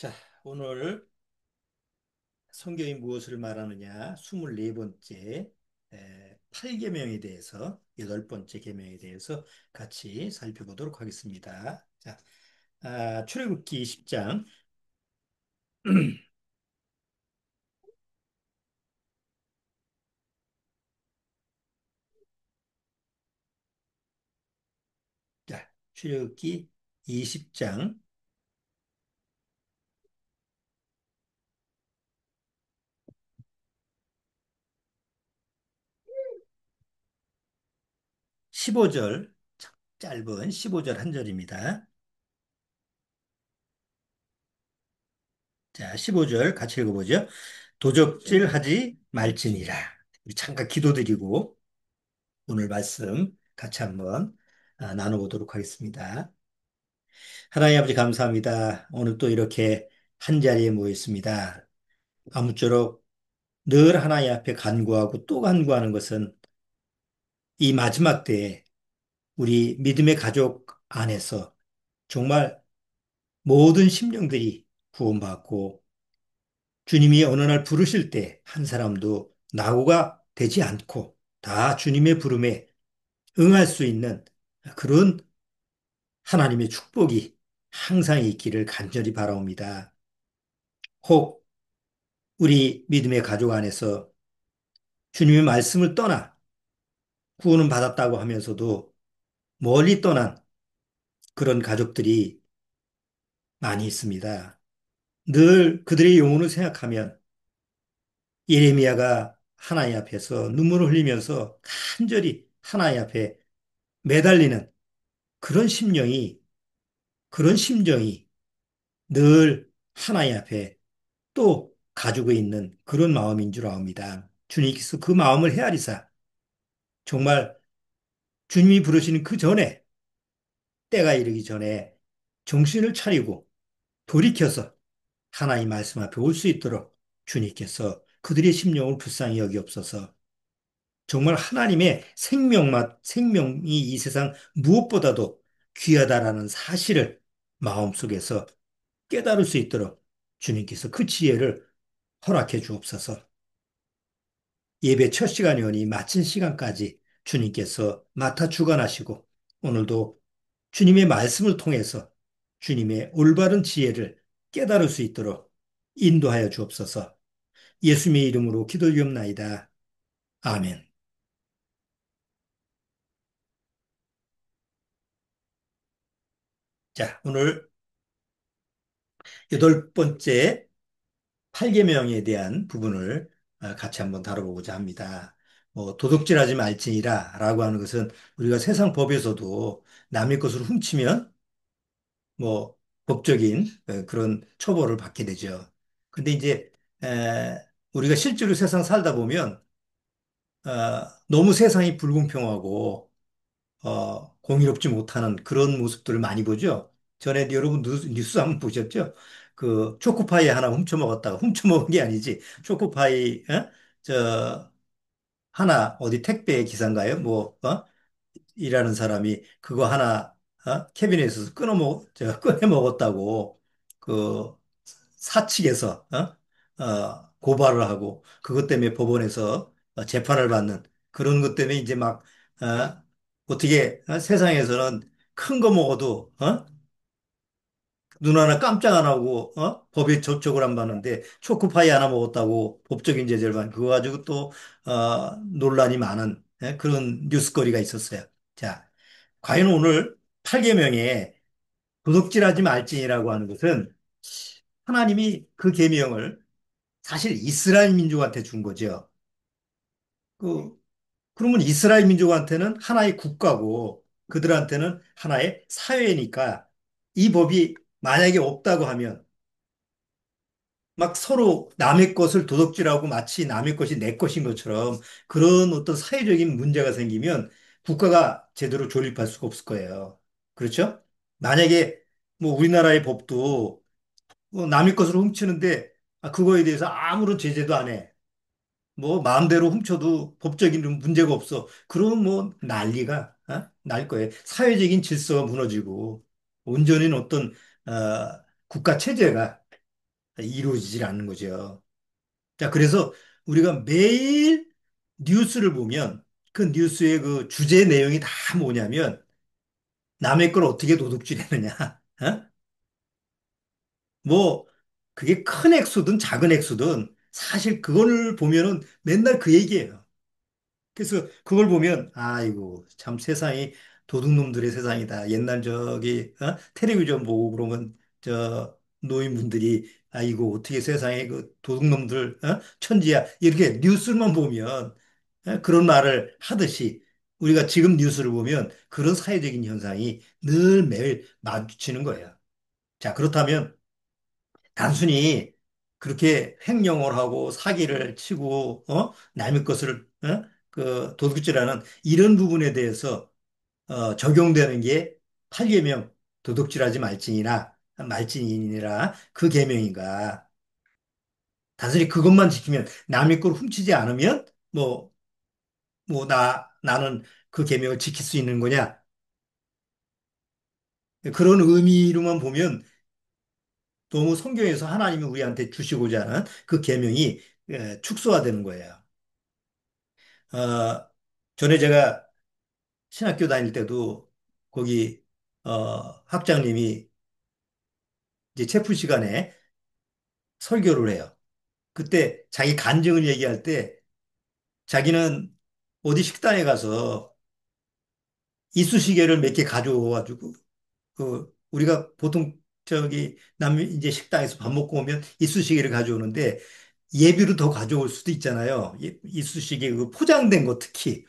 자, 오늘 성경이 무엇을 말하느냐, 24번째 8계명에 대해서, 8번째 계명에 대해서 같이 살펴보도록 하겠습니다. 자, 출애굽기 10장. 자, 출애굽기 20장 15절, 짧은 15절 한 절입니다. 자, 15절 같이 읽어보죠. 도적질하지 말지니라. 우리 잠깐 기도드리고 오늘 말씀 같이 한번 나눠보도록 하겠습니다. 하나님 아버지 감사합니다. 오늘 또 이렇게 한 자리에 모였습니다. 아무쪼록 늘 하나님 앞에 간구하고 또 간구하는 것은 이 마지막 때에 우리 믿음의 가족 안에서 정말 모든 심령들이 구원받고 주님이 어느 날 부르실 때 한 사람도 낙오가 되지 않고 다 주님의 부름에 응할 수 있는 그런 하나님의 축복이 항상 있기를 간절히 바라옵니다. 혹 우리 믿음의 가족 안에서 주님의 말씀을 떠나 구원은 받았다고 하면서도 멀리 떠난 그런 가족들이 많이 있습니다. 늘 그들의 영혼을 생각하면 예레미야가 하나님 앞에서 눈물을 흘리면서 간절히 하나님 앞에 매달리는 그런 심령이, 그런 심정이 늘 하나님 앞에 또 가지고 있는 그런 마음인 줄 압니다. 주님께서 그 마음을 헤아리사 정말 주님이 부르시는 그 전에 때가 이르기 전에 정신을 차리고 돌이켜서 하나님 말씀 앞에 올 수 있도록 주님께서 그들의 심령을 불쌍히 여기옵소서. 정말 하나님의 생명이 이 세상 무엇보다도 귀하다라는 사실을 마음속에서 깨달을 수 있도록 주님께서 그 지혜를 허락해 주옵소서. 예배 첫 시간이 오니 마친 시간까지 주님께서 맡아 주관하시고 오늘도 주님의 말씀을 통해서 주님의 올바른 지혜를 깨달을 수 있도록 인도하여 주옵소서. 예수님의 이름으로 기도드리옵나이다. 아멘. 자, 오늘 8번째 8계명에 대한 부분을 같이 한번 다뤄보고자 합니다. 도둑질하지 말지니라 라고 하는 것은 우리가 세상 법에서도 남의 것을 훔치면 뭐 법적인 그런 처벌을 받게 되죠. 근데 이제 에, 우리가 실제로 세상 살다 보면 너무 세상이 불공평하고 공의롭지 못하는 그런 모습들을 많이 보죠. 전에 여러분 뉴스 한번 보셨죠? 그 초코파이 하나 훔쳐 먹었다가 훔쳐 먹은 게 아니지. 초코파이 저 하나 어디 택배 기사인가요? 일하는 사람이 그거 하나 캐비넷에서 꺼내 먹었다고 그 사측에서 고발을 하고 그것 때문에 법원에서 재판을 받는 그런 것 때문에 이제 막 어떻게 세상에서는 큰 거 먹어도 눈 하나 깜짝 안 하고 법에 접촉을 안 받는데 초코파이 하나 먹었다고 법적인 제재를 받는 그거 가지고 또 논란이 많은 그런 뉴스거리가 있었어요. 자, 과연 오늘 8계명에 도둑질하지 말지니라고 하는 것은 하나님이 그 계명을 사실 이스라엘 민족한테 준 거죠. 그 그러면 이스라엘 민족한테는 하나의 국가고 그들한테는 하나의 사회니까 이 법이 만약에 없다고 하면 막 서로 남의 것을 도둑질하고 마치 남의 것이 내 것인 것처럼 그런 어떤 사회적인 문제가 생기면 국가가 제대로 존립할 수가 없을 거예요. 그렇죠? 만약에 뭐 우리나라의 법도 남의 것을 훔치는데 그거에 대해서 아무런 제재도 안 해. 뭐 마음대로 훔쳐도 법적인 문제가 없어. 그러면 뭐 난리가 날 거예요. 사회적인 질서가 무너지고 온전히 어떤 국가 체제가 이루어지질 않는 거죠. 자, 그래서 우리가 매일 뉴스를 보면 그 뉴스의 그 주제 내용이 다 뭐냐면 남의 걸 어떻게 도둑질했느냐. 어? 뭐 그게 큰 액수든 작은 액수든 사실 그걸 보면은 맨날 그 얘기예요. 그래서 그걸 보면 아이고 참 세상이 도둑놈들의 세상이다. 옛날 저기 텔레비전 보고 그러면 저 노인분들이 아이고 어떻게 세상에 그 도둑놈들 천지야 이렇게 뉴스만 보면 그런 말을 하듯이 우리가 지금 뉴스를 보면 그런 사회적인 현상이 늘 매일 마주치는 거예요. 자, 그렇다면 단순히 그렇게 횡령을 하고 사기를 치고 남의 것을 그 도둑질하는 이런 부분에 대해서 적용되는 게 8계명 도둑질하지 말지니라 그 계명인가? 단순히 그것만 지키면 남의 걸 훔치지 않으면 나는 그 계명을 지킬 수 있는 거냐? 그런 의미로만 보면 너무 성경에서 하나님이 우리한테 주시고자 하는 그 계명이 축소화되는 거예요. 어, 전에 제가 신학교 다닐 때도 거기 학장님이 이제 체프 시간에 설교를 해요. 그때 자기 간증을 얘기할 때 자기는 어디 식당에 가서 이쑤시개를 몇 개 가져와가지고 그 우리가 보통 저기 남 이제 식당에서 밥 먹고 오면 이쑤시개를 가져오는데 예비로 더 가져올 수도 있잖아요. 이쑤시개 그 포장된 거 특히.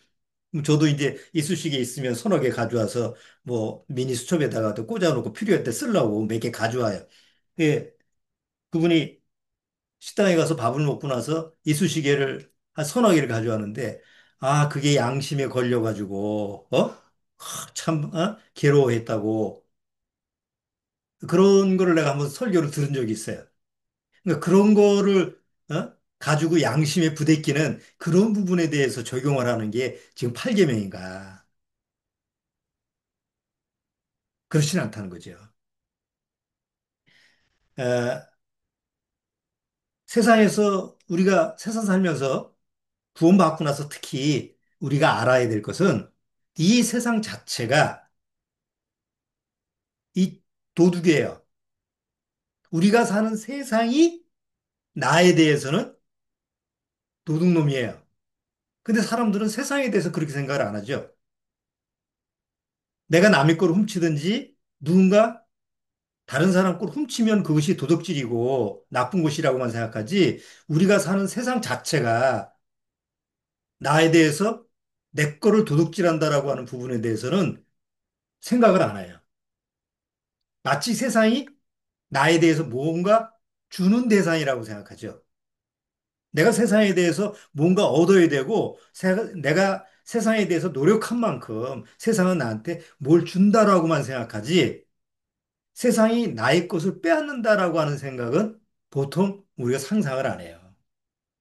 저도 이제 이쑤시개 있으면 서너 개 가져와서 뭐 미니 수첩에다가도 꽂아놓고 필요할 때 쓰려고 몇 개 가져와요. 예, 그분이 식당에 가서 밥을 먹고 나서 이쑤시개를 한 서너 개를 가져왔는데 아, 그게 양심에 걸려가지고 참 괴로워했다고 그런 거를 내가 한번 설교를 들은 적이 있어요. 그러니까 그런 거를 가지고 양심에 부대끼는 그런 부분에 대해서 적용을 하는 게 지금 8계명인가 그렇지는 않다는 거죠. 에, 세상에서 우리가 세상 살면서 구원받고 나서 특히 우리가 알아야 될 것은 이 세상 자체가 이 도둑이에요. 우리가 사는 세상이 나에 대해서는 도둑놈이에요. 근데 사람들은 세상에 대해서 그렇게 생각을 안 하죠. 내가 남의 걸 훔치든지 누군가 다른 사람 걸 훔치면 그것이 도둑질이고 나쁜 것이라고만 생각하지 우리가 사는 세상 자체가 나에 대해서 내 거를 도둑질한다라고 하는 부분에 대해서는 생각을 안 해요. 마치 세상이 나에 대해서 뭔가 주는 대상이라고 생각하죠. 내가 세상에 대해서 뭔가 얻어야 되고 내가 세상에 대해서 노력한 만큼 세상은 나한테 뭘 준다라고만 생각하지 세상이 나의 것을 빼앗는다라고 하는 생각은 보통 우리가 상상을 안 해요.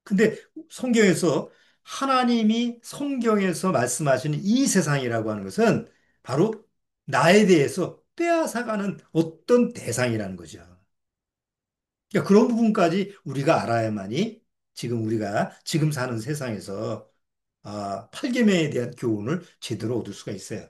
근데 성경에서 하나님이 성경에서 말씀하시는 이 세상이라고 하는 것은 바로 나에 대해서 빼앗아가는 어떤 대상이라는 거죠. 그러니까 그런 부분까지 우리가 알아야만이 지금 우리가 지금 사는 세상에서 8계명에 대한 교훈을 제대로 얻을 수가 있어요.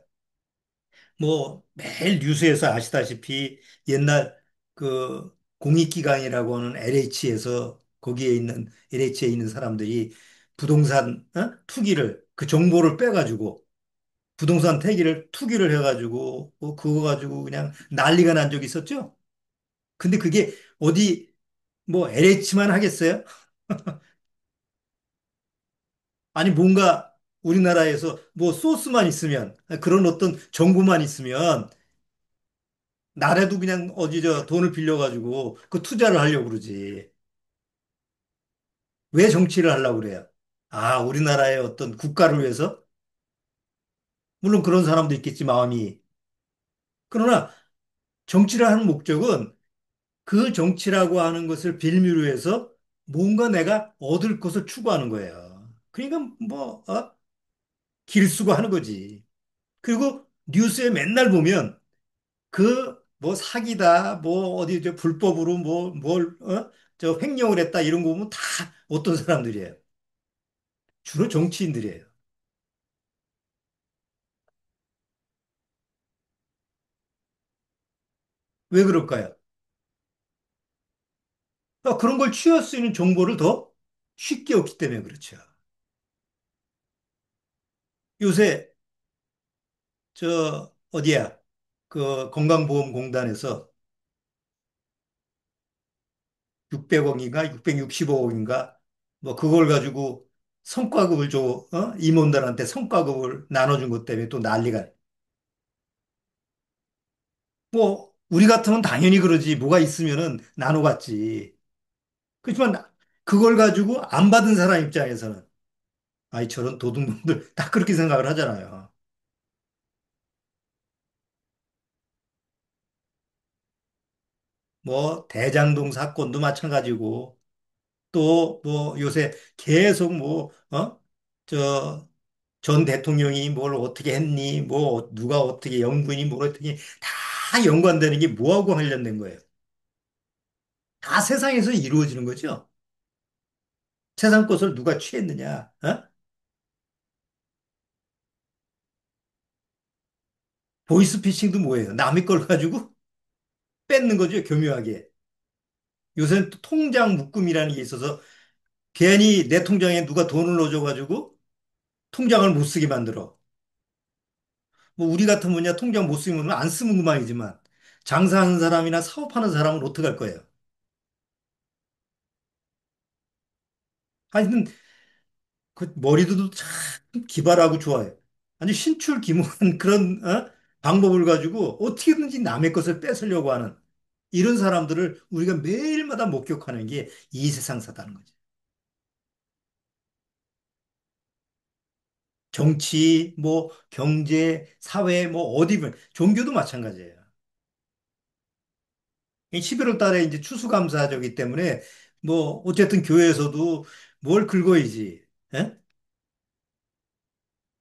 뭐 매일 뉴스에서 아시다시피 옛날 그 공익기관이라고 하는 LH에서 거기에 있는 LH에 있는 사람들이 부동산 투기를 그 정보를 빼가지고 부동산 태기를 투기를 해가지고 그거 가지고 그냥 난리가 난 적이 있었죠. 근데 그게 어디 뭐 LH만 하겠어요? 아니 뭔가 우리나라에서 뭐 소스만 있으면 그런 어떤 정보만 있으면 나라도 그냥 어디 저 돈을 빌려가지고 그 투자를 하려고 그러지. 왜 정치를 하려고 그래요? 아, 우리나라의 어떤 국가를 위해서? 물론 그런 사람도 있겠지, 마음이. 그러나 정치를 하는 목적은 그 정치라고 하는 것을 빌미로 해서 뭔가 내가 얻을 것을 추구하는 거예요. 그러니까 뭐, 길수고 하는 거지. 그리고 뉴스에 맨날 보면 그 뭐 사기다, 뭐 어디 저 불법으로 뭐 뭘, 저 횡령을 했다 이런 거 보면 다 어떤 사람들이에요? 주로 정치인들이에요. 왜 그럴까요? 그런 걸 취할 수 있는 정보를 더 쉽게 얻기 때문에 그렇죠. 요새 저 어디야? 그 건강보험공단에서 600억인가 660억인가 뭐 그걸 가지고 성과급을 줘 임원들한테 성과급을 나눠준 것 때문에 또 난리가 뭐 우리 같으면 당연히 그러지 뭐가 있으면은 나눠갔지. 그렇지만 그걸 가지고 안 받은 사람 입장에서는 아이 저런 도둑놈들 다 그렇게 생각을 하잖아요. 뭐 대장동 사건도 마찬가지고 또 뭐 요새 계속 저 전 대통령이 뭘 어떻게 했니 뭐 누가 어떻게 연구니 뭘 어떻게 다 연관되는 게 뭐하고 관련된 거예요. 다 세상에서 이루어지는 거죠. 세상 것을 누가 취했느냐? 보이스피싱도 뭐예요? 남의 걸 가지고 뺏는 거죠, 교묘하게. 요새는 또 통장 묶음이라는 게 있어서 괜히 내 통장에 누가 돈을 넣어줘가지고 통장을 못 쓰게 만들어. 뭐 우리 같은 분야 통장 못 쓰면 안 쓰면 그만이지만 장사하는 사람이나 사업하는 사람은 어떡할 거예요? 하여튼 그 머리도 참 기발하고 좋아요. 아주 신출귀몰한 그런 방법을 가지고 어떻게든지 남의 것을 뺏으려고 하는 이런 사람들을 우리가 매일마다 목격하는 게 이 세상사다는 거죠. 정치, 뭐 경제, 사회, 뭐 어디든 종교도 마찬가지예요. 이 11월 달에 이제 추수감사절이기 때문에 뭐 어쨌든 교회에서도 뭘 긁어야지. 예?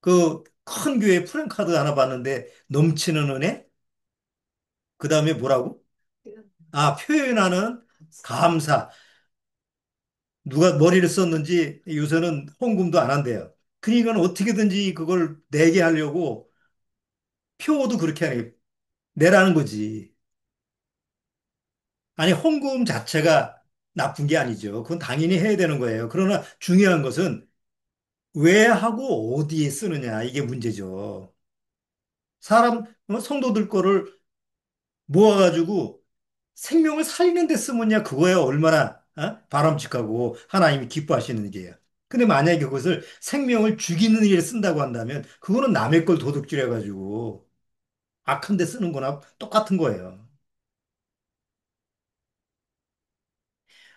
그 큰 교회 프랜카드 하나 봤는데 넘치는 은혜? 그다음에 뭐라고? 아, 표현하는 감사. 누가 머리를 썼는지 요새는 헌금도 안 한대요. 그러니까 어떻게든지 그걸 내게 하려고 표도 그렇게 내라는 거지. 아니, 헌금 자체가 나쁜 게 아니죠. 그건 당연히 해야 되는 거예요. 그러나 중요한 것은 왜 하고 어디에 쓰느냐, 이게 문제죠. 성도들 거를 모아가지고 생명을 살리는 데 쓰면야 그거야 얼마나 바람직하고 하나님이 기뻐하시는 일이에요. 근데 만약에 그것을 생명을 죽이는 일에 쓴다고 한다면 그거는 남의 걸 도둑질해가지고 악한 데 쓰는 거나 똑같은 거예요.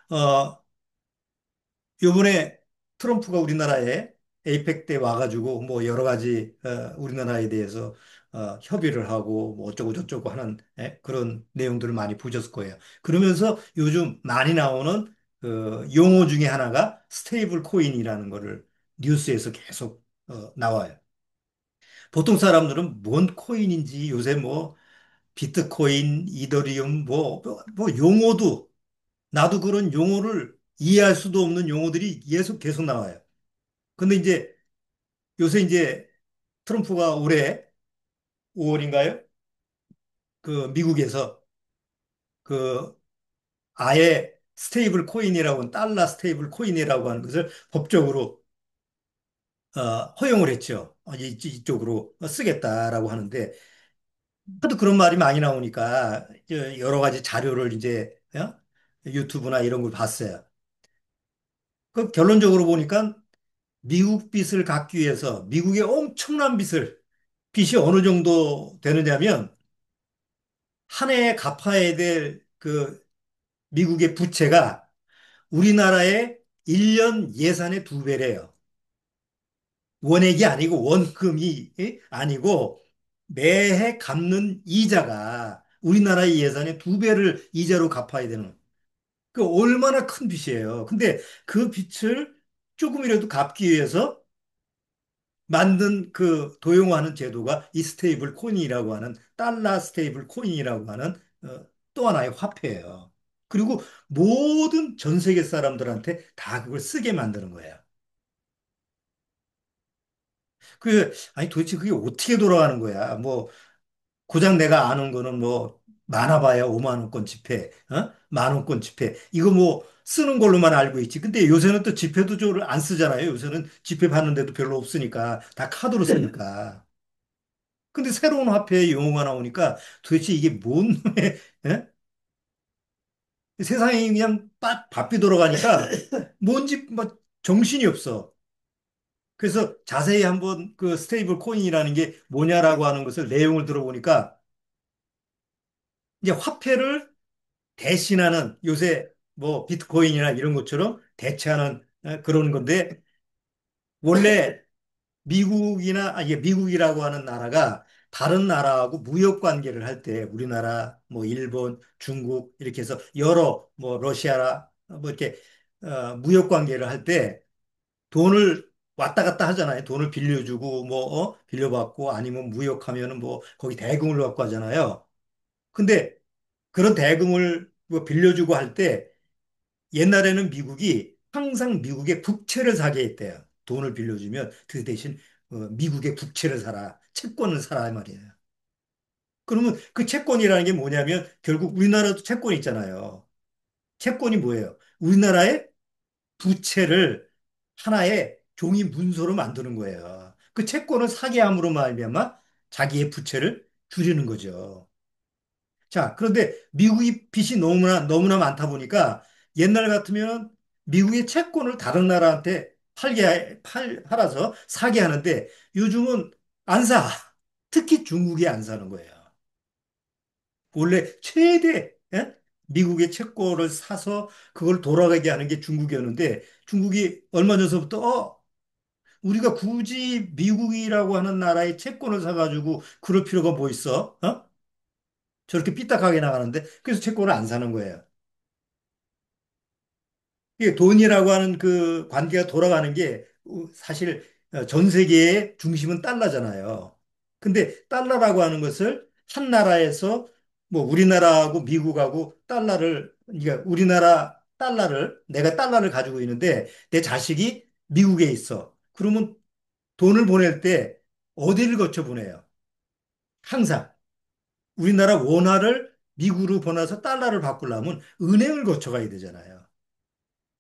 어, 요번에 트럼프가 우리나라에 에이펙 때 와가지고 뭐 여러 가지 우리나라에 대해서 협의를 하고 뭐 어쩌고 저쩌고 하는 그런 내용들을 많이 보셨을 거예요. 그러면서 요즘 많이 나오는 그 용어 중에 하나가 스테이블 코인이라는 거를 뉴스에서 계속 나와요. 보통 사람들은 뭔 코인인지 요새 뭐 비트코인, 이더리움 뭐 용어도 나도 그런 용어를 이해할 수도 없는 용어들이 계속 나와요. 근데 이제 요새 이제 트럼프가 올해 5월인가요? 그 미국에서 그 아예 스테이블 코인이라고 달러 스테이블 코인이라고 하는 것을 법적으로 허용을 했죠. 이쪽으로 쓰겠다라고 하는데 하도 그런 말이 많이 나오니까 여러 가지 자료를 이제 유튜브나 이런 걸 봤어요. 그 결론적으로 보니까 미국 빚을 갚기 위해서 미국의 엄청난 빚이 어느 정도 되느냐면 한 해에 갚아야 될 그 미국의 부채가 우리나라의 1년 예산의 두 배래요. 원액이 아니고 원금이 아니고 매해 갚는 이자가 우리나라의 예산의 두 배를 이자로 갚아야 되는 그 얼마나 큰 빚이에요. 근데 그 빚을 조금이라도 갚기 위해서 만든 그 도용하는 제도가 이 스테이블 코인이라고 하는 달러 스테이블 코인이라고 하는 또 하나의 화폐예요. 그리고 모든 전 세계 사람들한테 다 그걸 쓰게 만드는 거예요. 아니 도대체 그게 어떻게 돌아가는 거야? 뭐 고작 내가 아는 거는 뭐 많아봐야 5만 원권 지폐, 어? 만 원권 지폐. 이거 뭐 쓰는 걸로만 알고 있지. 근데 요새는 또 지폐도 좀 안 쓰잖아요. 요새는 지폐 받는데도 별로 없으니까 다 카드로 쓰니까. 근데 새로운 화폐의 용어가 나오니까 도대체 이게 뭔 놈의, 예? 세상이 그냥 바삐 돌아가니까 뭔지 뭐 정신이 없어. 그래서 자세히 한번 그 스테이블 코인이라는 게 뭐냐라고 하는 것을 내용을 들어보니까 이제 화폐를 대신하는 요새 뭐 비트코인이나 이런 것처럼 대체하는 그런 건데 원래 미국이나 이게 미국이라고 하는 나라가 다른 나라하고 무역 관계를 할 때 우리나라 뭐 일본, 중국 이렇게 해서 여러 뭐 러시아라 뭐 이렇게 무역 관계를 할 때 돈을 왔다 갔다 하잖아요. 돈을 빌려주고 뭐 빌려받고 아니면 무역하면은 뭐 거기 대금을 받고 하잖아요. 근데 그런 대금을 뭐 빌려주고 할 때 옛날에는 미국이 항상 미국의 국채를 사게 했대요. 돈을 빌려주면 그 대신 미국의 국채를 사라, 채권을 사라 이 말이에요. 그러면 그 채권이라는 게 뭐냐면 결국 우리나라도 채권이 있잖아요. 채권이 뭐예요? 우리나라의 부채를 하나의 종이 문서로 만드는 거예요. 그 채권을 사게 함으로 말미암아 자기의 부채를 줄이는 거죠. 자, 그런데 미국이 빚이 너무나 많다 보니까 옛날 같으면 미국의 채권을 다른 나라한테 팔아서 사게 하는데 요즘은 안 사. 특히 중국이 안 사는 거예요. 원래 최대 미국의 채권을 사서 그걸 돌아가게 하는 게 중국이었는데 중국이 얼마 전서부터 우리가 굳이 미국이라고 하는 나라의 채권을 사가지고 그럴 필요가 뭐 있어? 저렇게 삐딱하게 나가는데 그래서 채권을 안 사는 거예요. 이게 돈이라고 하는 그 관계가 돌아가는 게 사실 전 세계의 중심은 달러잖아요. 근데 달러라고 하는 것을 한 나라에서 뭐 우리나라하고 미국하고 그러니까 우리나라 달러를 내가 달러를 가지고 있는데 내 자식이 미국에 있어. 그러면 돈을 보낼 때 어디를 거쳐 보내요? 항상 우리나라 원화를 미국으로 보내서 달러를 바꾸려면 은행을 거쳐 가야 되잖아요.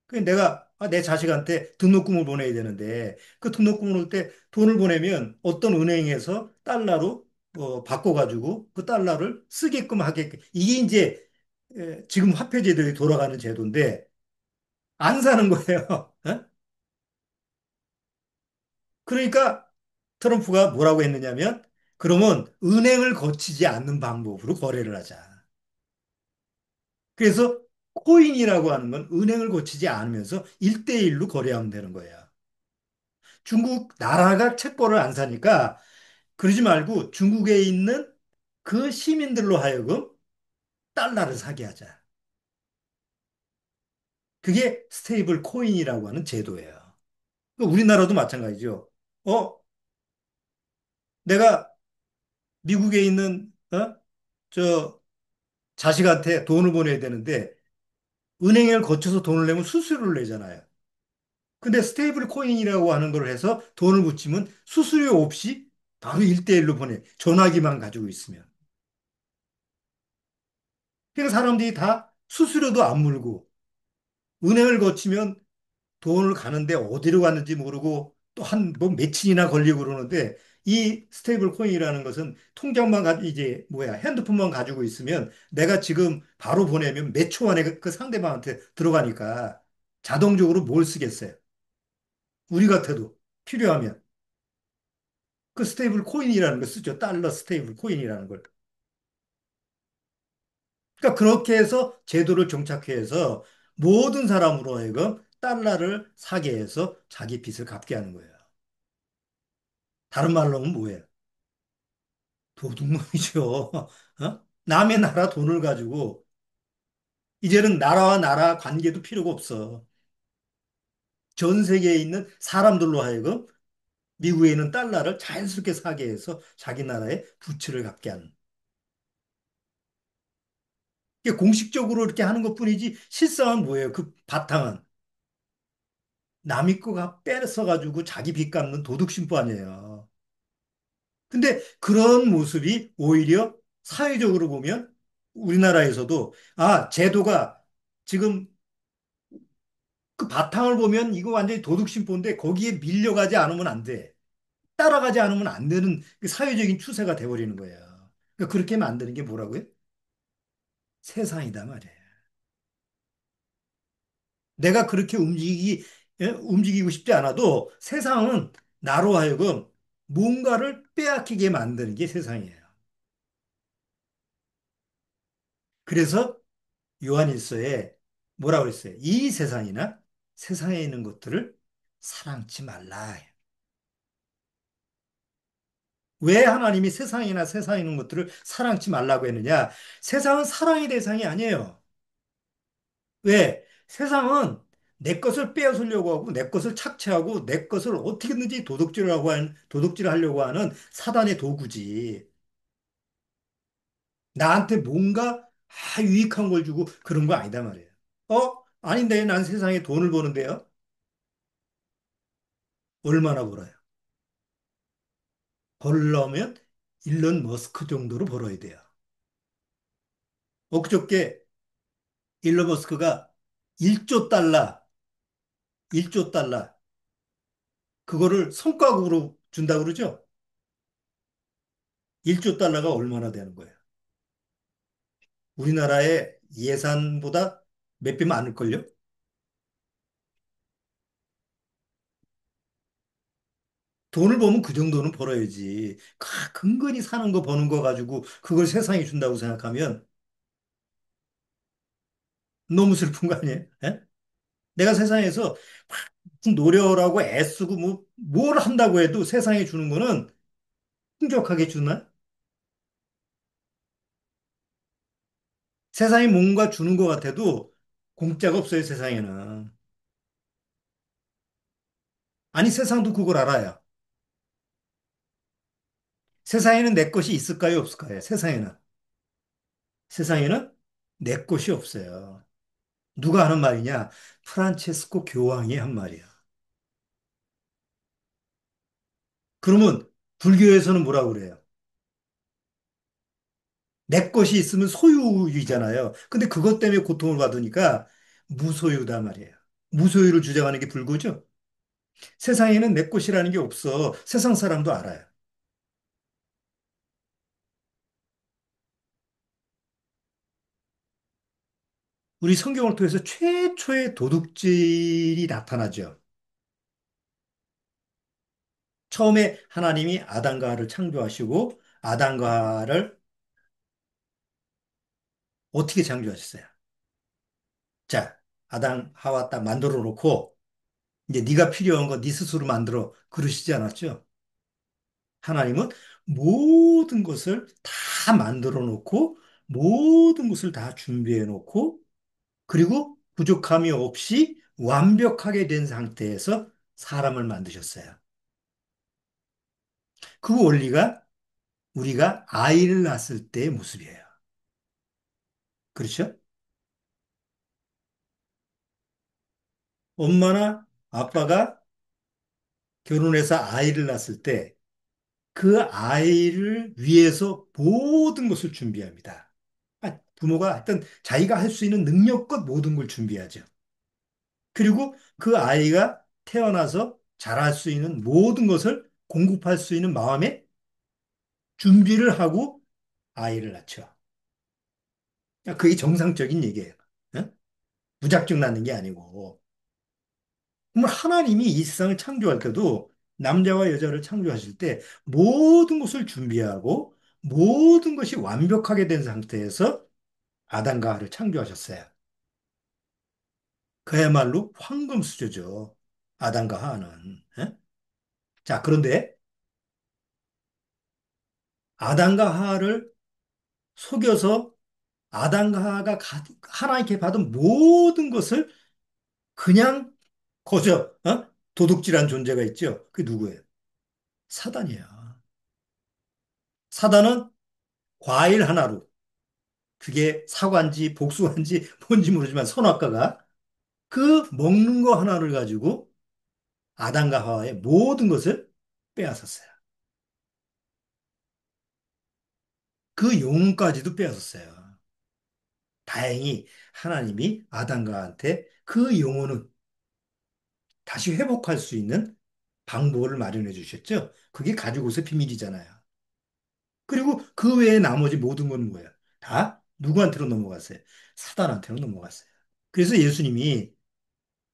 그 내가 내 자식한테 등록금을 보내야 되는데 그 등록금을 올 때 돈을 보내면 어떤 은행에서 달러로 바꿔가지고 그 달러를 쓰게끔 하게끔 이게 이제 지금 화폐 제도에 돌아가는 제도인데 안 사는 거예요. 어? 그러니까 트럼프가 뭐라고 했느냐면 그러면 은행을 거치지 않는 방법으로 거래를 하자. 그래서 코인이라고 하는 건 은행을 거치지 않으면서 1대1로 거래하면 되는 거예요. 중국 나라가 채권을 안 사니까 그러지 말고 중국에 있는 그 시민들로 하여금 달러를 사게 하자. 그게 스테이블 코인이라고 하는 제도예요. 그 우리나라도 마찬가지죠. 어, 내가 미국에 있는 저 자식한테 돈을 보내야 되는데 은행을 거쳐서 돈을 내면 수수료를 내잖아요. 근데 스테이블 코인이라고 하는 걸 해서 돈을 붙이면 수수료 없이 바로 1대1로 보내. 전화기만 가지고 있으면. 그러니까 사람들이 다 수수료도 안 물고 은행을 거치면 돈을 가는데 어디로 갔는지 모르고 또 한 뭐 며칠이나 걸리고 그러는데 이 스테이블 코인이라는 것은 통장만 이제 뭐야 핸드폰만 가지고 있으면 내가 지금 바로 보내면 몇 초 안에 그 상대방한테 들어가니까 자동적으로 뭘 쓰겠어요. 우리 같아도 필요하면 그 스테이블 코인이라는 걸 쓰죠. 달러 스테이블 코인이라는 걸. 그러니까 그렇게 해서 제도를 정착해서 모든 사람으로 하여금 달러를 사게 해서 자기 빚을 갚게 하는 거예요. 다른 말로 하면 뭐예요? 도둑놈이죠. 남의 나라 돈을 가지고 이제는 나라와 나라 관계도 필요가 없어. 전 세계에 있는 사람들로 하여금 미국에 있는 달러를 자연스럽게 사게 해서 자기 나라의 부채를 갚게 하는. 이게 공식적으로 이렇게 하는 것뿐이지 실상은 뭐예요? 그 바탕은 남의 거가 뺏어가지고 자기 빚 갚는 도둑심보 아니에요. 근데 그런 모습이 오히려 사회적으로 보면 우리나라에서도 제도가 지금 그 바탕을 보면 이거 완전히 도둑심보인데 거기에 밀려가지 않으면 안 돼. 따라가지 않으면 안 되는 그 사회적인 추세가 돼버리는 거예요. 그러니까 그렇게 만드는 게 뭐라고요? 세상이다 말이에요. 내가 그렇게 움직이고 싶지 않아도 세상은 나로 하여금 뭔가를 빼앗기게 만드는 게 세상이에요. 그래서 요한일서에 뭐라고 그랬어요? 이 세상이나 세상에 있는 것들을 사랑치 말라. 왜 하나님이 세상이나 세상에 있는 것들을 사랑치 말라고 했느냐? 세상은 사랑의 대상이 아니에요. 왜? 세상은 내 것을 빼앗으려고 하고 내 것을 착취하고 내 것을 어떻게든지 도둑질하려고 하는 사단의 도구지. 나한테 뭔가 유익한 걸 주고 그런 거 아니다 말이에요. 아닌데 난 세상에 돈을 버는데요. 얼마나 벌어요? 벌려면 일론 머스크 정도로 벌어야 돼요. 엊그저께 일론 머스크가 1조 달러, 1조 달러 그거를 성과급으로 준다 그러죠? 1조 달러가 얼마나 되는 거예요? 우리나라의 예산보다 몇 배 많을걸요? 돈을 보면 그 정도는 벌어야지. 근근히 사는 거 버는 거 가지고 그걸 세상에 준다고 생각하면 너무 슬픈 거 아니에요? 예? 내가 세상에서 막 노력하고 애쓰고 뭘 한다고 해도 세상에 주는 거는 풍족하게 주나? 세상에 뭔가 주는 것 같아도 공짜가 없어요, 세상에는. 아니, 세상도 그걸 알아요. 세상에는 내 것이 있을까요, 없을까요? 세상에는. 세상에는 내 것이 없어요. 누가 하는 말이냐? 프란체스코 교황이 한 말이야. 그러면 불교에서는 뭐라고 그래요? 내 것이 있으면 소유이잖아요. 근데 그것 때문에 고통을 받으니까 무소유다 말이에요. 무소유를 주장하는 게 불교죠. 세상에는 내 것이라는 게 없어. 세상 사람도 알아요. 우리 성경을 통해서 최초의 도둑질이 나타나죠. 처음에 하나님이 아담과 하와를 창조하시고 아담과 하와를 어떻게 창조하셨어요? 자, 아담 하와 딱 만들어 놓고 이제 네가 필요한 거 네 스스로 만들어 그러시지 않았죠? 하나님은 모든 것을 다 만들어 놓고 모든 것을 다 준비해 놓고 그리고 부족함이 없이 완벽하게 된 상태에서 사람을 만드셨어요. 그 원리가 우리가 아이를 낳았을 때의 모습이에요. 그렇죠? 엄마나 아빠가 결혼해서 아이를 낳았을 때 그 아이를 위해서 모든 것을 준비합니다. 부모가 하여튼 자기가 할 수 있는 능력껏 모든 걸 준비하죠. 그리고 그 아이가 태어나서 자랄 수 있는 모든 것을 공급할 수 있는 마음의 준비를 하고 아이를 낳죠. 그게 정상적인 얘기예요. 어? 무작정 낳는 게 아니고. 그럼 하나님이 이 세상을 창조할 때도 남자와 여자를 창조하실 때 모든 것을 준비하고 모든 것이 완벽하게 된 상태에서 아담과 하와를 창조하셨어요. 그야말로 황금수저죠. 아담과 하와는. 어? 자, 그런데 아담과 하와를 속여서 아담과 하와가 하나님께 받은 모든 것을 그냥 도둑질한 존재가 있죠. 그게 누구예요? 사단이에요. 사단은 과일 하나로 그게 사과인지 복숭아인지 뭔지 모르지만 선악과가 그 먹는 거 하나를 가지고 아담과 하와의 모든 것을 빼앗았어요. 그 영혼까지도 빼앗았어요. 다행히 하나님이 아담과 한테 그 영혼을 다시 회복할 수 있는 방법을 마련해 주셨죠. 그게 가지고서 비밀이잖아요. 그리고 그 외에 나머지 모든 건 뭐예요? 다 누구한테로 넘어갔어요? 사단한테로 넘어갔어요. 그래서 예수님이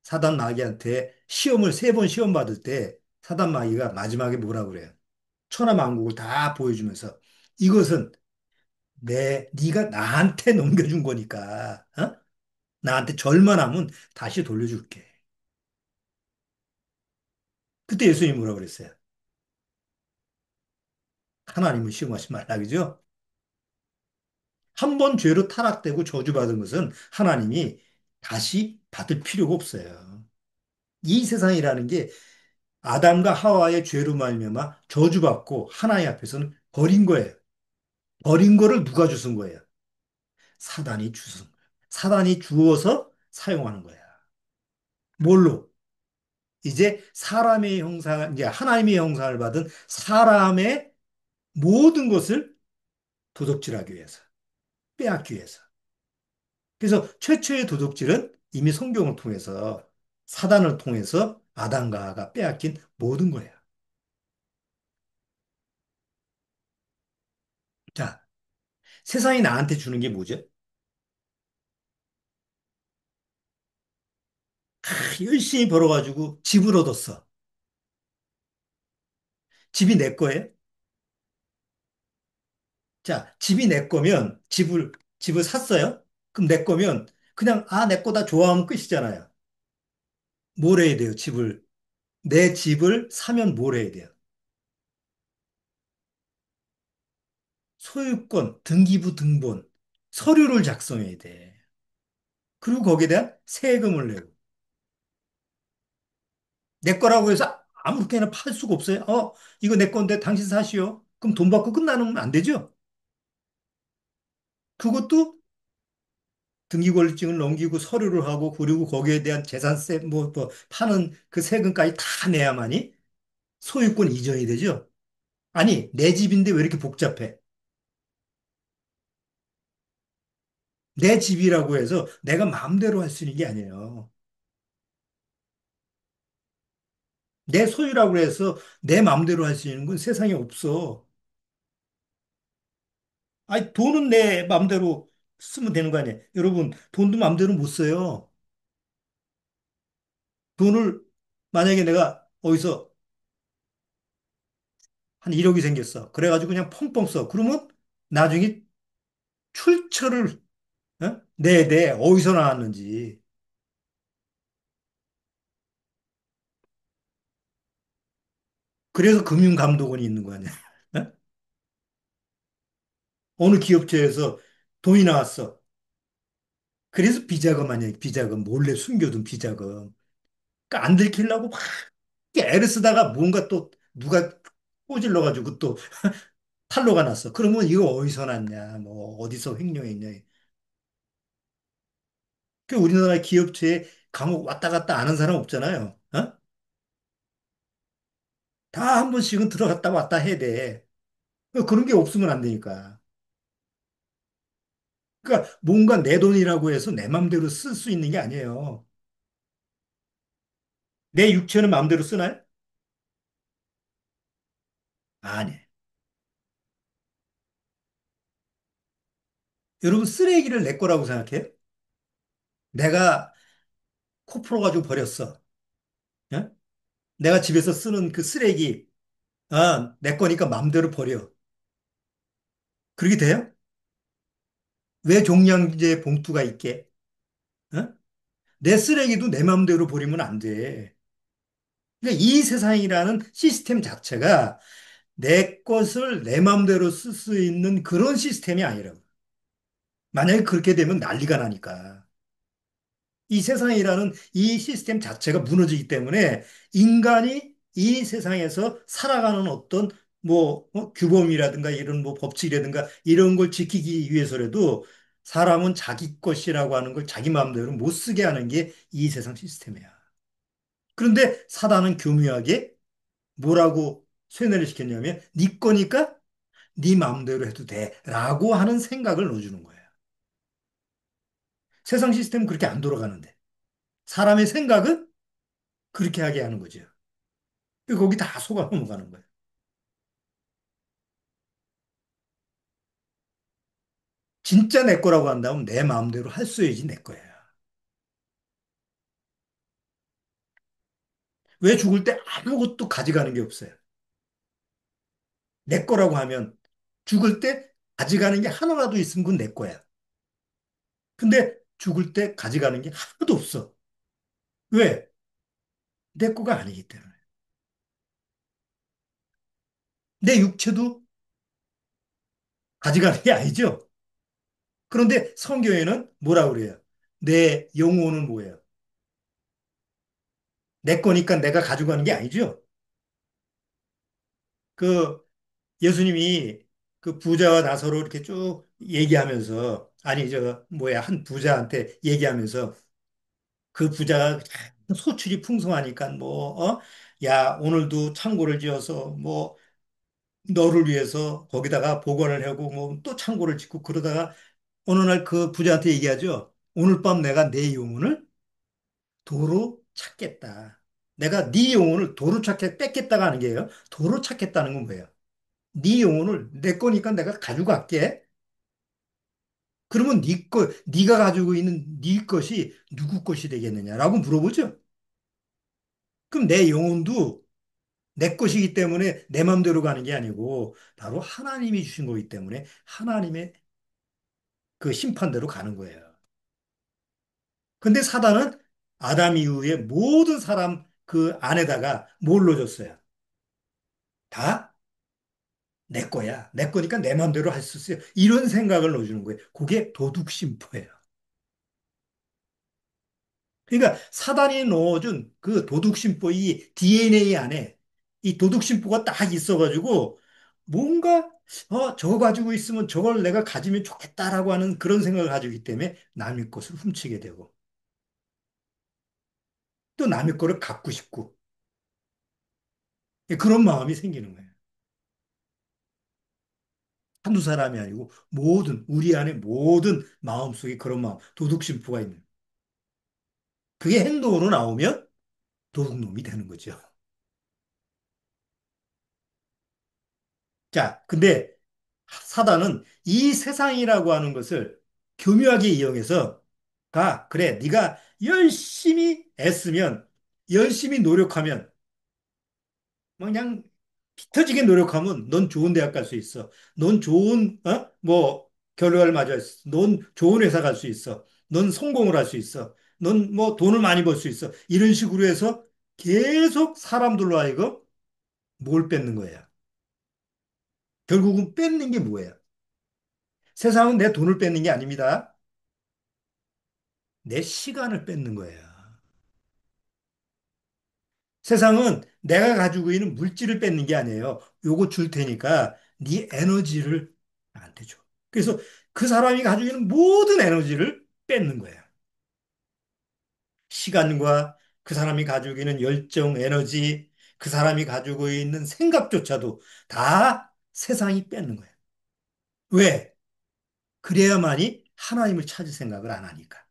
사단 마귀한테 시험을 세 번 시험 받을 때 사단 마귀가 마지막에 뭐라 그래요? 천하만국을 다 보여주면서 이것은 네가 나한테 넘겨준 거니까, 어? 나한테 절만 하면 다시 돌려줄게. 그때 예수님이 뭐라 그랬어요? 하나님을 시험하지 말라, 그죠? 한 번 죄로 타락되고 저주받은 것은 하나님이 다시 받을 필요가 없어요. 이 세상이라는 게 아담과 하와의 죄로 말미암아 저주받고 하나님 앞에서는 버린 거예요. 버린 거를 누가 주신 거예요? 사단이 주신 거예요. 사단이 주어서 사용하는 거야. 뭘로? 이제 사람의 형상, 이제 하나님의 형상을 받은 사람의 모든 것을 도둑질하기 위해서, 빼앗기 위해서. 그래서 최초의 도둑질은 이미 성경을 통해서 사단을 통해서 아담과 하가 빼앗긴 모든 거예요. 자, 세상이 나한테 주는 게 뭐죠? 열심히 벌어가지고 집을 얻었어. 집이 내 거예요? 자, 집이 내 거면 집을 샀어요? 그럼 내 거면 그냥 내 거다 좋아하면 끝이잖아요. 뭘 해야 돼요, 집을? 내 집을 사면 뭘 해야 돼요? 소유권, 등기부 등본, 서류를 작성해야 돼. 그리고 거기에 대한 세금을 내고. 내 거라고 해서 아무렇게나 팔 수가 없어요. 이거 내 건데 당신 사시오. 그럼 돈 받고 끝나는 안 되죠? 그것도 등기권리증을 넘기고 서류를 하고 그리고 거기에 대한 재산세 뭐 파는 그 세금까지 다 내야만이 소유권 이전이 되죠. 아니 내 집인데 왜 이렇게 복잡해? 내 집이라고 해서 내가 마음대로 할 수 있는 게 아니에요. 내 소유라고 해서 내 마음대로 할 수 있는 건 세상에 없어. 아니 돈은 내 마음대로 쓰면 되는 거 아니에요. 여러분 돈도 마음대로 못 써요. 돈을 만약에 내가 어디서 한 1억이 생겼어. 그래가지고 그냥 펑펑 써. 그러면 나중에 출처를 내 어디서 나왔는지. 그래서 금융감독원이 있는 거 아니야. 어? 어느 기업체에서 돈이 나왔어. 그래서 비자금 아니야. 비자금. 몰래 숨겨둔 비자금. 그러니까 안 들키려고 막 애를 쓰다가 뭔가 또 누가 꼬질러가지고 또 탄로가 났어. 그러면 이거 어디서 났냐. 뭐 어디서 횡령했냐. 그 우리나라 기업체에 감옥 왔다 갔다 아는 사람 없잖아요. 어? 다 한 번씩은 들어갔다 왔다 해야 돼. 그런 게 없으면 안 되니까. 그러니까 뭔가 내 돈이라고 해서 내 맘대로 쓸 수 있는 게 아니에요. 내 육체는 맘대로 쓰나요? 아니. 여러분 쓰레기를 내 거라고 생각해요? 내가 코 풀어가지고 버렸어. 예? 내가 집에서 쓰는 그 쓰레기, 내 거니까 맘대로 버려. 그렇게 돼요? 왜 종량제 봉투가 있게? 어? 내 쓰레기도 내 맘대로 버리면 안 돼. 그러니까 이 세상이라는 시스템 자체가 내 것을 내 맘대로 쓸 수 있는 그런 시스템이 아니라고. 만약에 그렇게 되면 난리가 나니까. 이 세상이라는 이 시스템 자체가 무너지기 때문에 인간이 이 세상에서 살아가는 어떤 규범이라든가 이런 뭐 법칙이라든가 이런 걸 지키기 위해서라도 사람은 자기 것이라고 하는 걸 자기 마음대로 못 쓰게 하는 게 이 세상 시스템이야. 그런데 사단은 교묘하게 뭐라고 쇠뇌를 시켰냐면 네 거니까 네 마음대로 해도 돼라고 하는 생각을 넣어주는 거예요. 세상 시스템은 그렇게 안 돌아가는데 사람의 생각은 그렇게 하게 하는 거죠. 거기 다 속아 넘어가는 거예요. 진짜 내 거라고 한다면 내 마음대로 할 수 있지 내 거야. 왜 죽을 때 아무것도 가져가는 게 없어요. 내 거라고 하면 죽을 때 가져가는 게 하나라도 있으면 그건 내 거야. 근데 죽을 때 가져가는 게 하나도 없어. 왜? 내 거가 아니기 때문에. 내 육체도 가져가는 게 아니죠. 그런데 성경에는 뭐라고 그래요? 내 영혼은 뭐예요? 내 거니까 내가 가져가는 게 아니죠. 그 예수님이 그 부자와 나서로 이렇게 쭉 얘기하면서 아니 저 뭐야 한 부자한테 얘기하면서 그 부자가 소출이 풍성하니까 야 오늘도 창고를 지어서 뭐 너를 위해서 거기다가 보관을 하고 뭐 또 창고를 짓고 그러다가 어느 날 그 부자한테 얘기하죠. 오늘 밤 내가 내 영혼을 도로 찾겠다. 내가 네 영혼을 도로 찾게 뺏겠다가 하는 게예요. 도로 찾겠다는 건 뭐예요? 네 영혼을 내 거니까 내가 가지고 갈게. 그러면 네가 가지고 있는 네 것이 누구 것이 되겠느냐라고 물어보죠. 그럼 내 영혼도 내 것이기 때문에 내 마음대로 가는 게 아니고 바로 하나님이 주신 거기 때문에 하나님의 그 심판대로 가는 거예요. 근데 사단은 아담 이후에 모든 사람 그 안에다가 뭘 넣어줬어요? 다 내 거야. 내 거니까 내 마음대로 할 수 있어요. 이런 생각을 넣어주는 거예요. 그게 도둑심포예요. 그러니까 사단이 넣어준 그 도둑심보 이 DNA 안에 이 도둑심보가 딱 있어가지고 뭔가 저거 가지고 있으면 저걸 내가 가지면 좋겠다라고 하는 그런 생각을 가지고 있기 때문에 남의 것을 훔치게 되고 또 남의 거를 갖고 싶고 그런 마음이 생기는 거예요. 한두 사람이 아니고 모든 우리 안에 모든 마음속에 그런 마음 도둑심보가 있는 그게 행동으로 나오면 도둑놈이 되는 거죠. 자, 근데 사단은 이 세상이라고 하는 것을 교묘하게 이용해서 그래 네가 열심히 애쓰면 열심히 노력하면 뭐 그냥 피 터지게 노력하면 넌 좋은 대학 갈 수 있어. 넌 좋은 뭐 결과를 맞을 수 있어. 넌 좋은 회사 갈 수 있어. 넌 성공을 할 수 있어. 넌 뭐 돈을 많이 벌 수 있어. 이런 식으로 해서 계속 사람들로 하여금 뭘 뺏는 거예요. 결국은 뺏는 게 뭐예요? 세상은 내 돈을 뺏는 게 아닙니다. 내 시간을 뺏는 거예요. 세상은 내가 가지고 있는 물질을 뺏는 게 아니에요. 요거 줄 테니까 네 에너지를 나한테 줘. 그래서 그 사람이 가지고 있는 모든 에너지를 뺏는 거예요. 시간과 그 사람이 가지고 있는 열정, 에너지, 그 사람이 가지고 있는 생각조차도 다 세상이 뺏는 거예요. 왜? 그래야만이 하나님을 찾을 생각을 안 하니까.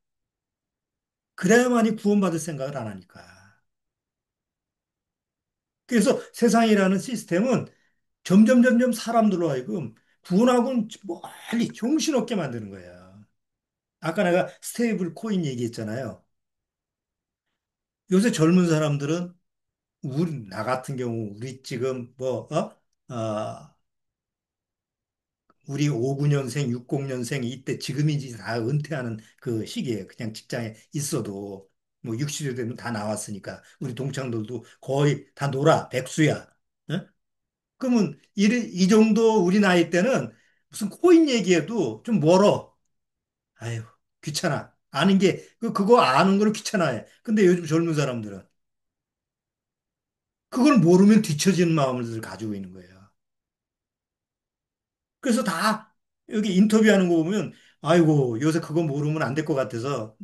그래야만이 구원받을 생각을 안 하니까. 그래서 세상이라는 시스템은 점점 사람들로 하여금 구원하고는 멀리 정신없게 만드는 거예요. 아까 내가 스테이블 코인 얘기했잖아요. 요새 젊은 사람들은 나 같은 경우 우리 지금 우리 59년생, 60년생 이때 지금이지 다 은퇴하는 그 시기예요. 그냥 직장에 있어도 뭐 60세 되면 다 나왔으니까 우리 동창들도 거의 다 놀아 백수야. 어? 그러면 이 정도 우리 나이 때는 무슨 코인 얘기해도 좀 멀어. 아유, 귀찮아. 아는 게, 그거 아는 거는 귀찮아해. 근데 요즘 젊은 사람들은 그걸 모르면 뒤처지는 마음을 가지고 있는 거예요. 그래서 다 여기 인터뷰하는 거 보면 아이고, 요새 그거 모르면 안 될 것 같아서,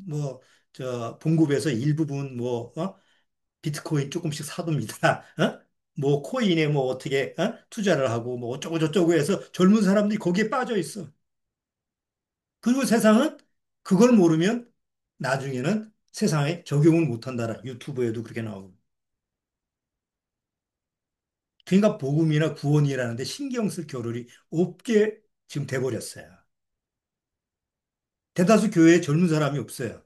봉급에서 일부분, 비트코인 조금씩 사둡니다. 어? 뭐, 코인에 뭐, 어떻게, 투자를 하고, 뭐, 어쩌고저쩌고 해서 젊은 사람들이 거기에 빠져 있어. 그리고 세상은 그걸 모르면 나중에는 세상에 적용을 못 한다라. 유튜브에도 그렇게 나오고. 그러니까 복음이나 구원이라는데 신경 쓸 겨를이 없게 지금 돼버렸어요. 대다수 교회에 젊은 사람이 없어요.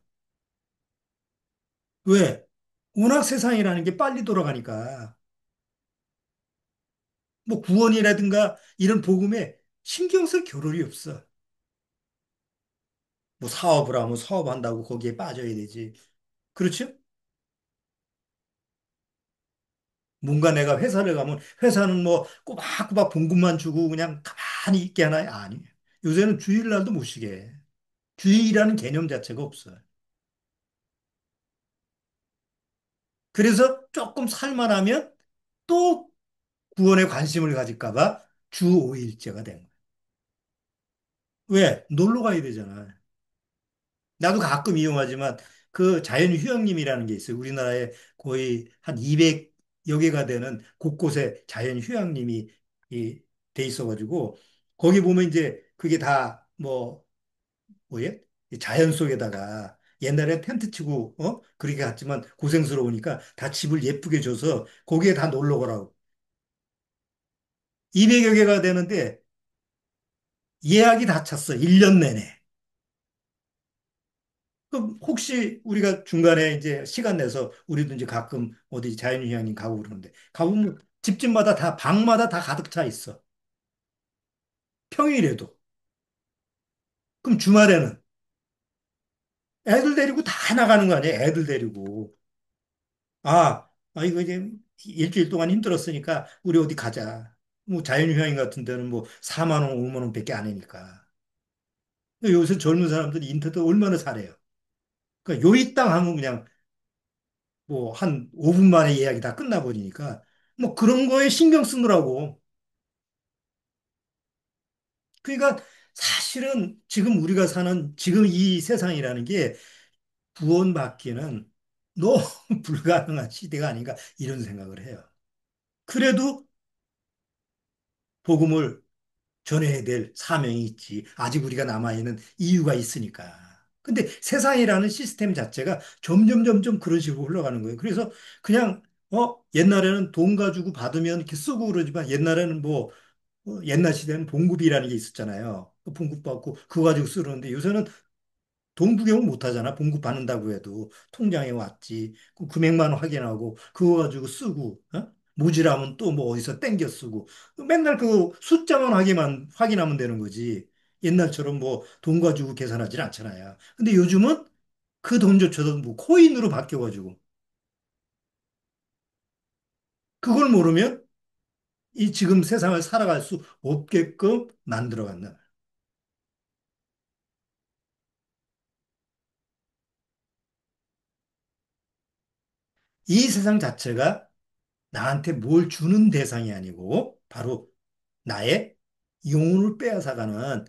왜? 워낙 세상이라는 게 빨리 돌아가니까. 뭐 구원이라든가 이런 복음에 신경 쓸 겨를이 없어. 뭐 사업을 하면 사업한다고 거기에 빠져야 되지. 그렇죠? 뭔가 내가 회사를 가면 회사는 뭐 꼬박꼬박 봉급만 주고 그냥 가만히 있게 하나요? 아니. 요새는 주일날도 못 쉬게 해. 주일이라는 개념 자체가 없어요. 그래서 조금 살만하면 또 구원에 관심을 가질까 봐 주 5일제가 된 거예요. 왜? 놀러 가야 되잖아. 나도 가끔 이용하지만 그 자연휴양림이라는 게 있어요. 우리나라에 거의 한 200여 개가 되는 곳곳에 자연휴양림이 돼 있어가지고 거기 보면 이제 그게 다 뭐예? 자연 속에다가 옛날에 텐트 치고 그렇게 갔지만 고생스러우니까 다 집을 예쁘게 줘서 거기에 다 놀러 가라고. 200여 개가 되는데 예약이 다 찼어. 1년 내내. 그럼 혹시 우리가 중간에 이제 시간 내서 우리도 이제 가끔 어디 자연휴양림 가고 그러는데 가보면 집집마다 다 방마다 다 가득 차 있어. 평일에도. 그럼 주말에는 애들 데리고 다 나가는 거 아니야? 애들 데리고. 이거 이제 일주일 동안 힘들었으니까 우리 어디 가자. 뭐 자연휴양림 같은 데는 뭐 4만 원, 5만 원밖에 안 하니까. 근데 요새 젊은 사람들이 인터넷 얼마나 잘해요. 그러니까 요이 땅 하면 그냥 뭐 한 5분 만에 예약이 다 끝나버리니까 뭐 그런 거에 신경 쓰느라고. 그러니까 사실은 지금 우리가 사는 지금 이 세상이라는 게 구원받기는 너무 불가능한 시대가 아닌가 이런 생각을 해요. 그래도 복음을 전해야 될 사명이 있지. 아직 우리가 남아있는 이유가 있으니까. 근데 세상이라는 시스템 자체가 점점 그런 식으로 흘러가는 거예요. 그래서 그냥 옛날에는 돈 가지고 받으면 이렇게 쓰고 그러지만 옛날에는 옛날 시대는 봉급이라는 게 있었잖아요. 그 봉급 받고 그거 가지고 쓰는데 요새는 돈 구경을 못 하잖아. 봉급 받는다고 해도 통장에 왔지. 그 금액만 확인하고 그거 가지고 쓰고 모지라면 또 뭐 어디서 땡겨 쓰고 맨날 그 숫자만 확인하면 되는 거지. 옛날처럼 뭐 돈 가지고 계산하지 않잖아요. 근데 요즘은 그 돈조차도 뭐 코인으로 바뀌어가지고 그걸 모르면 이 지금 세상을 살아갈 수 없게끔 만들어간다. 이 세상 자체가 나한테 뭘 주는 대상이 아니고 바로 나의 영혼을 빼앗아가는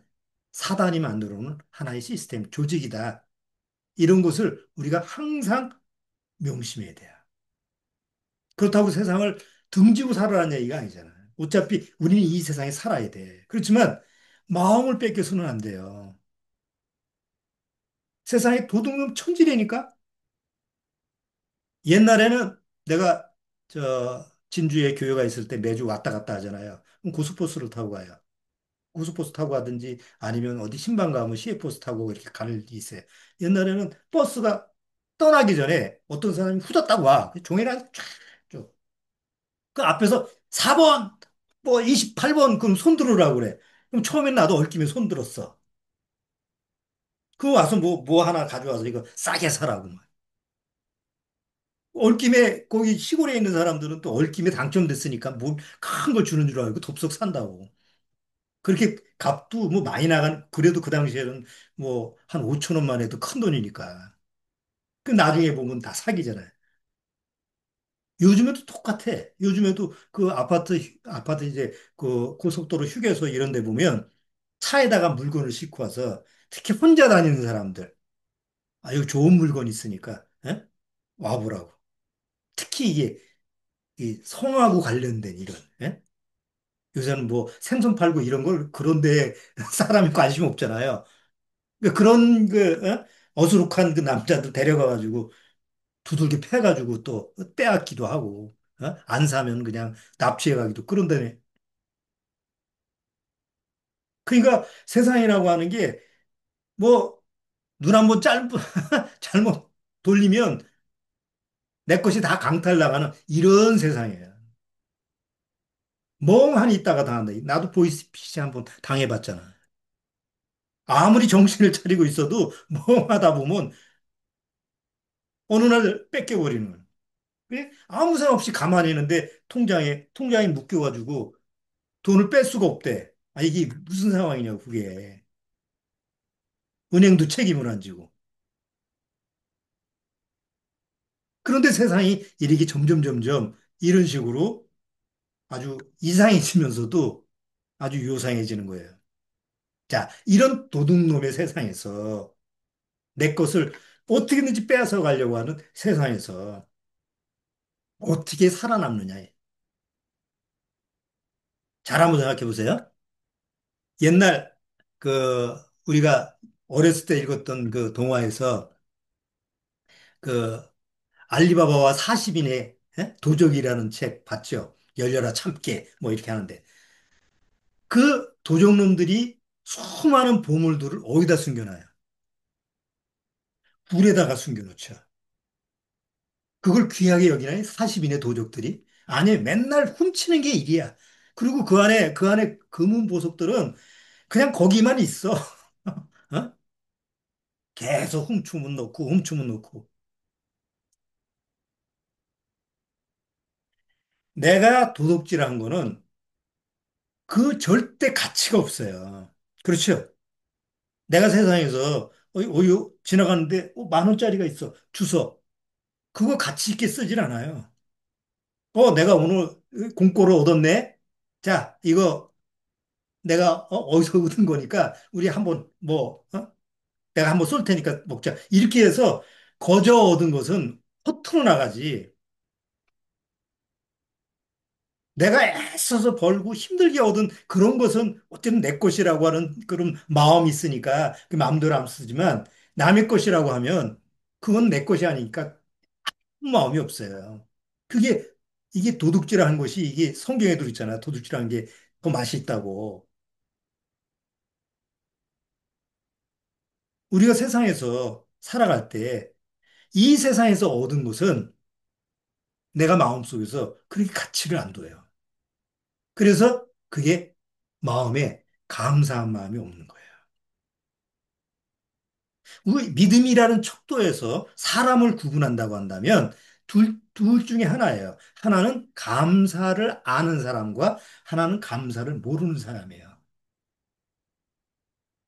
사단이 만들어 놓은 하나의 시스템, 조직이다. 이런 것을 우리가 항상 명심해야 돼요. 그렇다고 세상을 등지고 살아라는 얘기가 아니잖아요. 어차피 우리는 이 세상에 살아야 돼. 그렇지만 마음을 뺏겨서는 안 돼요. 세상에 도둑놈 천지라니까? 옛날에는 내가 진주에 교회가 있을 때 매주 왔다 갔다 하잖아요. 그럼 고속버스를 타고 가요. 고속버스 타고 가든지 아니면 어디 신방 가면 시외버스 타고 이렇게 가는 일이 있어요. 옛날에는 버스가 떠나기 전에 어떤 사람이 후다닥 와. 종이랑 쫙 줘. 그 앞에서 4번, 뭐 28번 그럼 손 들으라고 그래. 그럼 처음엔 나도 얽히면 손 들었어. 그 와서 뭐 하나 가져와서 이거 싸게 사라고. 얽힘에 거기 시골에 있는 사람들은 또 얽힘에 당첨됐으니까 뭐 큰 걸 주는 줄 알고 덥석 산다고. 그렇게 값도 뭐 많이 나간 그래도 그 당시에는 뭐 한 5천 원만 해도 큰 돈이니까. 그 나중에 보면 다 사기잖아요. 요즘에도 똑같아. 요즘에도 그 아파트 이제 그 고속도로 휴게소 이런 데 보면 차에다가 물건을 싣고 와서 특히 혼자 다니는 사람들, 아, 여기 좋은 물건 있으니까, 예? 와보라고. 특히 이게 이 성하고 관련된 이런, 예? 요새는 뭐 생선 팔고 이런 걸 그런데 사람이 관심 없잖아요. 그러니까 그런 그, 어수룩한 그 남자들 데려가가지고 두들겨 패가지고 또 빼앗기도 하고, 안 사면 그냥 납치해가기도 그런다네. 그러니까 세상이라고 하는 게 뭐 눈 한번 잘못 돌리면 내 것이 다 강탈당하는 이런 세상이에요. 멍하니 있다가 당한다. 나도 보이스피싱 한번 당해봤잖아. 아무리 정신을 차리고 있어도 멍하다 보면 어느 날 뺏겨버리는 거예요. 그게 아무 생각 없이 가만히 있는데 통장에 묶여가지고 돈을 뺄 수가 없대. 아, 이게 무슨 상황이냐고, 그게. 은행도 책임을 안 지고. 그런데 세상이 이렇게 점점 이런 식으로 아주 이상해지면서도 아주 요상해지는 거예요. 자, 이런 도둑놈의 세상에서 내 것을 어떻게든지 빼앗아 가려고 하는 세상에서 어떻게 살아남느냐. 잘 한번 생각해 보세요. 옛날 그 우리가 어렸을 때 읽었던 그 동화에서 그 알리바바와 40인의 도적이라는 책 봤죠? 열려라 참깨 뭐 이렇게 하는데 그 도적놈들이 수많은 보물들을 어디다 숨겨놔요? 굴에다가 숨겨놓죠. 그걸 귀하게 여기나요? 40인의 도적들이? 아니, 맨날 훔치는 게 일이야. 그리고 그 안에 금은 보석들은 그냥 거기만 있어. 어? 계속 훔치면 놓고, 훔치면 놓고. 내가 도둑질한 거는 그 절대 가치가 없어요. 그렇죠? 내가 세상에서 지나가는데 10,000원짜리가 있어. 주워. 그거 가치 있게 쓰질 않아요. 내가 오늘 공짜로 얻었네? 자, 이거 내가 어디서 얻은 거니까 우리 한번 내가 한번 쏠 테니까 먹자. 이렇게 해서 거저 얻은 것은 허투루 나가지. 내가 애써서 벌고 힘들게 얻은 그런 것은 어쨌든 내 것이라고 하는 그런 마음이 있으니까 그 마음대로 안 쓰지만 남의 것이라고 하면 그건 내 것이 아니니까 아무 마음이 없어요. 그게 이게 도둑질하는 것이 이게 성경에도 있잖아. 도둑질하는 게 더 맛이 있다고. 우리가 세상에서 살아갈 때 이 세상에서 얻은 것은 내가 마음속에서 그렇게 가치를 안 둬요. 그래서 그게 마음에 감사한 마음이 없는 거예요. 우리 믿음이라는 척도에서 사람을 구분한다고 한다면 둘 중에 하나예요. 하나는 감사를 아는 사람과 하나는 감사를 모르는 사람이에요.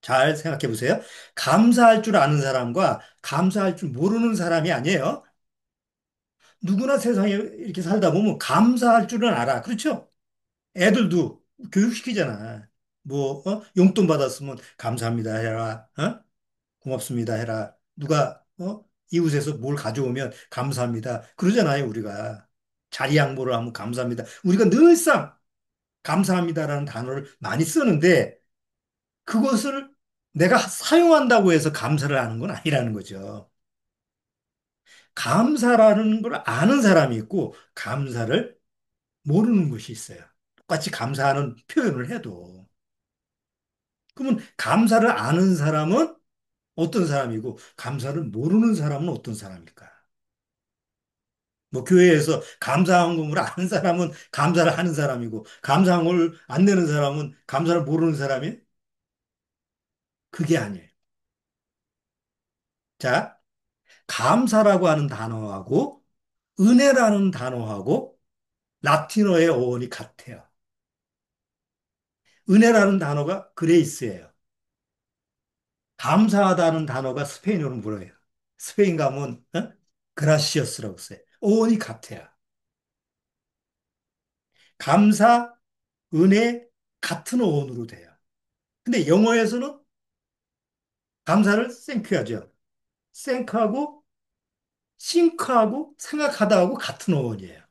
잘 생각해 보세요. 감사할 줄 아는 사람과 감사할 줄 모르는 사람이 아니에요. 누구나 세상에 이렇게 살다 보면 감사할 줄은 알아. 그렇죠? 애들도 교육시키잖아. 용돈 받았으면 감사합니다 해라. 고맙습니다 해라. 누가, 이웃에서 뭘 가져오면 감사합니다. 그러잖아요, 우리가. 자리 양보를 하면 감사합니다. 우리가 늘상 감사합니다라는 단어를 많이 쓰는데 그것을 내가 사용한다고 해서 감사를 하는 건 아니라는 거죠. 감사라는 걸 아는 사람이 있고 감사를 모르는 것이 있어요. 똑같이 감사하는 표현을 해도. 그러면 감사를 아는 사람은 어떤 사람이고 감사를 모르는 사람은 어떤 사람일까? 뭐 교회에서 감사한 것을 아는 사람은 감사를 하는 사람이고 감사한 걸 안 내는 사람은 감사를 모르는 사람이 그게 아니에요. 자, 감사라고 하는 단어하고 은혜라는 단어하고 라틴어의 어원이 같아요. 은혜라는 단어가 그레이스예요. 감사하다는 단어가 스페인어는 뭐예요? 스페인 가면 그라시어스라고 써요. 어원이 같아요. 감사, 은혜 같은 어원으로 돼요. 근데 영어에서는 감사를 생크하죠. 생크하고 싱크하고 생각하다하고 같은 어원이에요.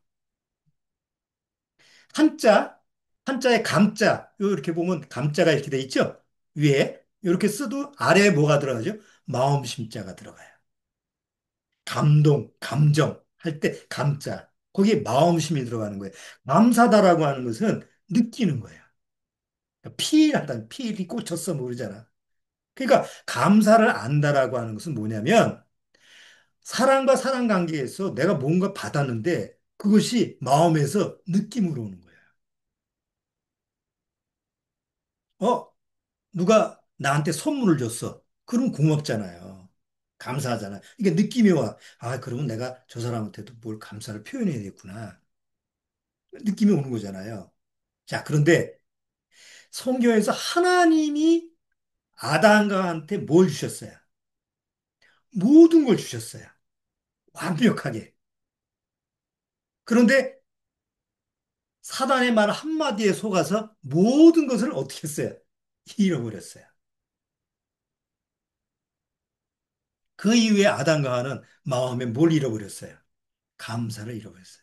한자, 한자에 감자, 요 이렇게 보면 감자가 이렇게 돼 있죠? 위에. 이렇게 써도 아래에 뭐가 들어가죠? 마음심자가 들어가요. 감동, 감정 할 때 감자. 거기에 마음심이 들어가는 거예요. 감사다라고 하는 것은 느끼는 거예요. 필하다, 필이 꽂혔어 모르잖아. 그러니까 감사를 안다라고 하는 것은 뭐냐면 사랑과 사랑 관계에서 내가 뭔가 받았는데 그것이 마음에서 느낌으로 오는 거예요. 어? 누가 나한테 선물을 줬어. 그럼 고맙잖아요. 감사하잖아. 이게 느낌이 와. 아, 그러면 내가 저 사람한테도 뭘 감사를 표현해야겠구나. 느낌이 오는 거잖아요. 자, 그런데 성경에서 하나님이 아담과한테 뭘 주셨어요? 모든 걸 주셨어요. 완벽하게. 그런데 사단의 말 한마디에 속아서 모든 것을 어떻게 했어요? 잃어버렸어요. 그 이후에 아담과 하와는 마음에 뭘 잃어버렸어요? 감사를 잃어버렸어요.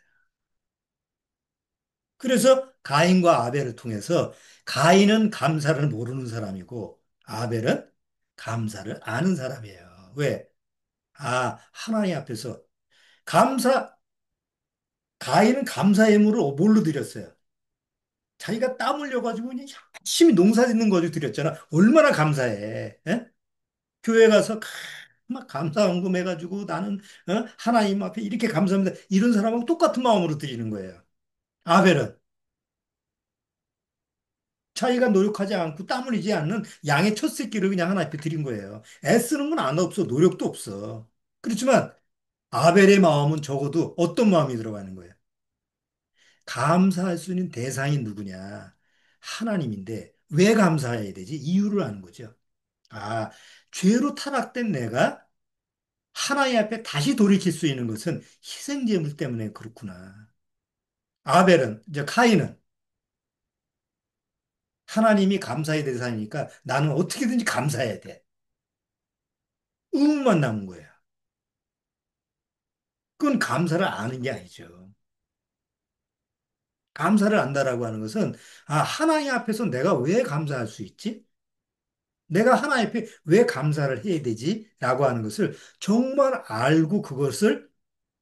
그래서 가인과 아벨을 통해서 가인은 감사를 모르는 사람이고 아벨은 감사를 아는 사람이에요. 왜? 아, 하나님 앞에서 감사, 가인은 감사 예물을 뭘로 드렸어요? 자기가 땀 흘려가지고 그냥 열심히 농사 짓는 거죠 드렸잖아. 얼마나 감사해. 예? 교회 가서 막 감사 헌금해가지고 나는 하나님 앞에 이렇게 감사합니다. 이런 사람하고 똑같은 마음으로 드리는 거예요. 아벨은 자기가 노력하지 않고 땀 흘리지 않는 양의 첫 새끼를 그냥 하나 앞에 드린 거예요. 애쓰는 건 안 없어. 노력도 없어. 그렇지만 아벨의 마음은 적어도 어떤 마음이 들어가는 거예요? 감사할 수 있는 대상이 누구냐? 하나님인데 왜 감사해야 되지? 이유를 아는 거죠. 아, 죄로 타락된 내가 하나님 앞에 다시 돌이킬 수 있는 것은 희생제물 때문에 그렇구나. 아벨은, 이제 카인은 하나님이 감사의 대상이니까 나는 어떻게든지 감사해야 돼. 의무만 남은 거예요. 그건 감사를 아는 게 아니죠. 감사를 안다라고 하는 것은 아, 하나님 앞에서 내가 왜 감사할 수 있지? 내가 하나님 앞에 왜 감사를 해야 되지? 라고 하는 것을 정말 알고 그것을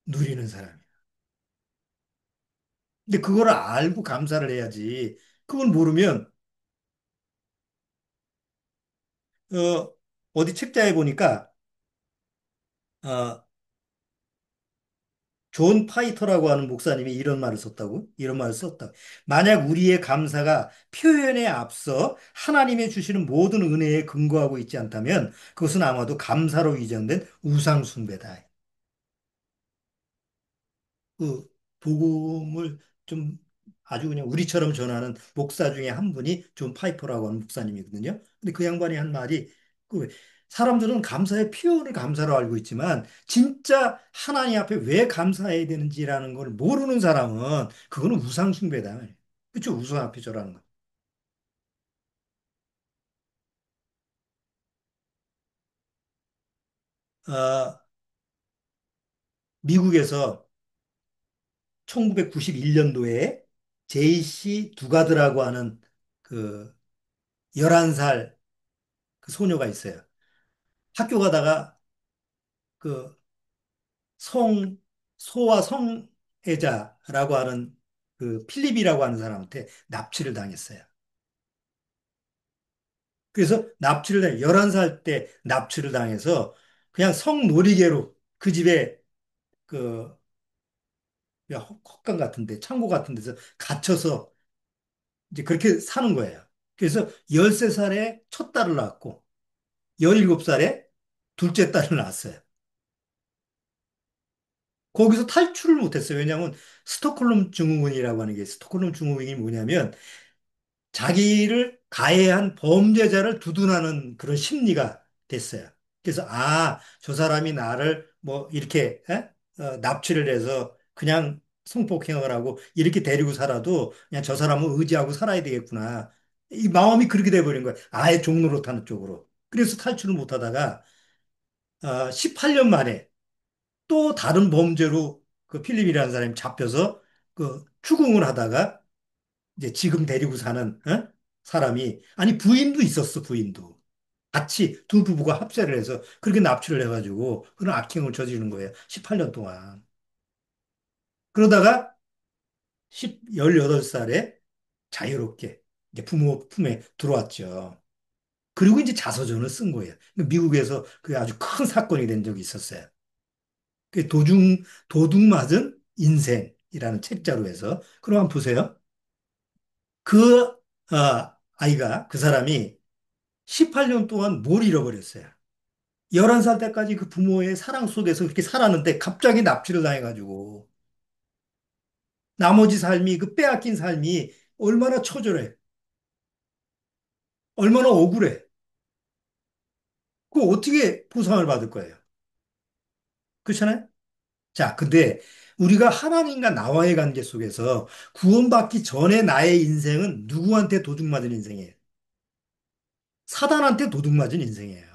누리는 사람이에요. 근데 그걸 알고 감사를 해야지. 그걸 모르면 어디 책자에 보니까 어, 존 파이터라고 하는 목사님이 이런 말을 썼다고? 이런 말을 썼다. 만약 우리의 감사가 표현에 앞서 하나님의 주시는 모든 은혜에 근거하고 있지 않다면 그것은 아마도 감사로 위장된 우상숭배다. 그 복음을 좀 아주 그냥 우리처럼 전하는 목사 중에 한 분이 존 파이퍼라고 하는 목사님이거든요. 근데 그 양반이 한 말이 그 사람들은 감사의 표현을 감사로 알고 있지만 진짜 하나님 앞에 왜 감사해야 되는지라는 걸 모르는 사람은 그거는 우상숭배다. 그렇죠? 우상 앞에 절하는 거. 어, 미국에서 1991년도에 제이씨 두가드라고 하는 그 11살 그 소녀가 있어요. 학교 가다가 그 성, 소와 성애자라고 하는 그 필립이라고 하는 사람한테 납치를 당했어요. 그래서 11살 때 납치를 당해서 그냥 성놀이개로 그 집에 그 헛간 같은데, 창고 같은 데서 갇혀서 이제 그렇게 사는 거예요. 그래서 13살에 첫 딸을 낳았고, 17살에 둘째 딸을 낳았어요. 거기서 탈출을 못했어요. 왜냐하면 스톡홀름 증후군이라고 하는 게 스톡홀름 증후군이 뭐냐면 자기를 가해한 범죄자를 두둔하는 그런 심리가 됐어요. 그래서 아, 저 사람이 나를 뭐 이렇게 납치를 해서 그냥 성폭행을 하고 이렇게 데리고 살아도 그냥 저 사람을 의지하고 살아야 되겠구나. 이 마음이 그렇게 돼버린 거야. 아예 종로로 타는 쪽으로. 그래서 탈출을 못 하다가 18년 만에 또 다른 범죄로 그 필립이라는 사람이 잡혀서 그 추궁을 하다가 이제 지금 데리고 사는 사람이 아니 부인도 있었어 부인도 같이 두 부부가 합세를 해서 그렇게 납치를 해가지고 그런 악행을 저지르는 거예요. 18년 동안. 그러다가 18살에 자유롭게 이제 부모 품에 들어왔죠. 그리고 이제 자서전을 쓴 거예요. 미국에서 그게 아주 큰 사건이 된 적이 있었어요. 그 도둑 맞은 인생이라는 책자로 해서. 그럼 한번 보세요. 그, 아이가, 그 사람이 18년 동안 뭘 잃어버렸어요. 11살 때까지 그 부모의 사랑 속에서 그렇게 살았는데 갑자기 납치를 당해가지고 나머지 삶이, 그 빼앗긴 삶이 얼마나 처절해. 얼마나 억울해. 그 어떻게 보상을 받을 거예요? 그렇잖아요? 자, 근데 우리가 하나님과 나와의 관계 속에서 구원받기 전에 나의 인생은 누구한테 도둑맞은 인생이에요? 사단한테 도둑맞은 인생이에요.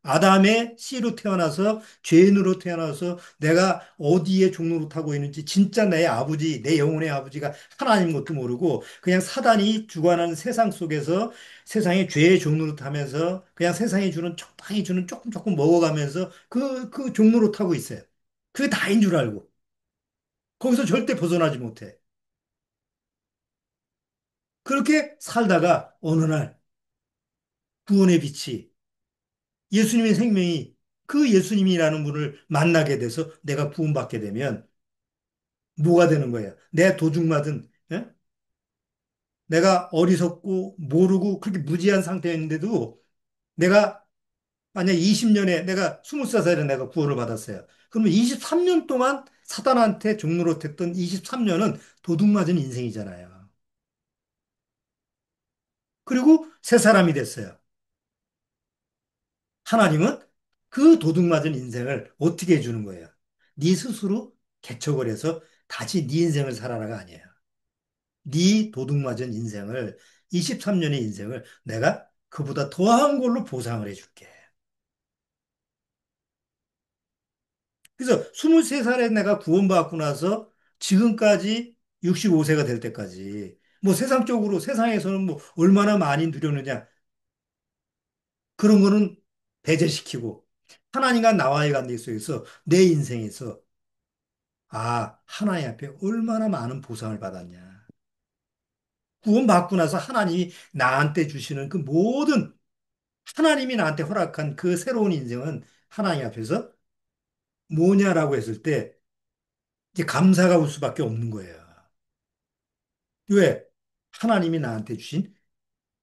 아담의 씨로 태어나서 죄인으로 태어나서 내가 어디에 종로를 타고 있는지 진짜 내 아버지, 내 영혼의 아버지가 하나님 것도 모르고 그냥 사단이 주관하는 세상 속에서 세상의 죄의 종로를 타면서 그냥 세상이 주는 적당히 주는 조금 조금 먹어가면서 그 종로를 타고 있어요. 그게 다인 줄 알고. 거기서 절대 벗어나지 못해. 그렇게 살다가 어느 날 구원의 빛이 예수님의 생명이 그 예수님이라는 분을 만나게 돼서 내가 구원받게 되면 뭐가 되는 거예요? 내 도둑맞은, 예? 내가 어리석고 모르고 그렇게 무지한 상태였는데도 내가 만약 20년에 내가 23살에 내가 구원을 받았어요. 그러면 23년 동안 사단한테 종로로 했던 23년은 도둑맞은 인생이잖아요. 그리고 새 사람이 됐어요. 하나님은 그 도둑맞은 인생을 어떻게 해주는 거예요? 네 스스로 개척을 해서 다시 네 인생을 살아라가 아니에요. 네 도둑맞은 인생을 23년의 인생을 내가 그보다 더한 걸로 보상을 해줄게. 그래서 23살에 내가 구원받고 나서 지금까지 65세가 될 때까지 뭐 세상적으로 세상에서는 뭐 얼마나 많이 누렸느냐 그런 거는 배제시키고 하나님과 나와의 관계 속에서 내 인생에서 하나님 앞에 얼마나 많은 보상을 받았냐. 구원받고 나서 하나님이 나한테 주시는 그 모든 하나님이 나한테 허락한 그 새로운 인생은 하나님 앞에서 뭐냐라고 했을 때 이제 감사가 올 수밖에 없는 거예요. 왜? 하나님이 나한테 주신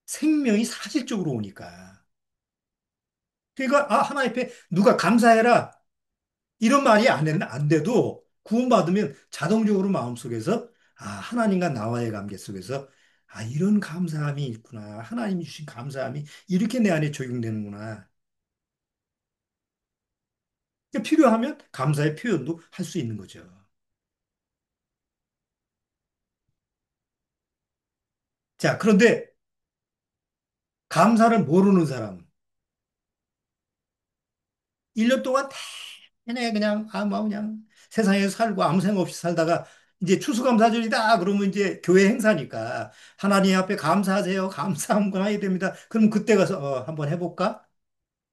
생명이 사실적으로 오니까. 그러니까 하나님 앞에 누가 감사해라 이런 말이 안 돼도 구원받으면 자동적으로 마음속에서 하나님과 나와의 관계 속에서 이런 감사함이 있구나. 하나님이 주신 감사함이 이렇게 내 안에 적용되는구나. 그러니까 필요하면 감사의 표현도 할 수 있는 거죠. 자, 그런데 감사를 모르는 사람, 1년 동안 내내 그냥, 뭐 그냥 세상에 살고 아무 생각 없이 살다가 이제 추수감사절이다. 그러면 이제 교회 행사니까 하나님 앞에 감사하세요. 감사한 거 해야 됩니다. 그럼 그때 가서 한번 해볼까?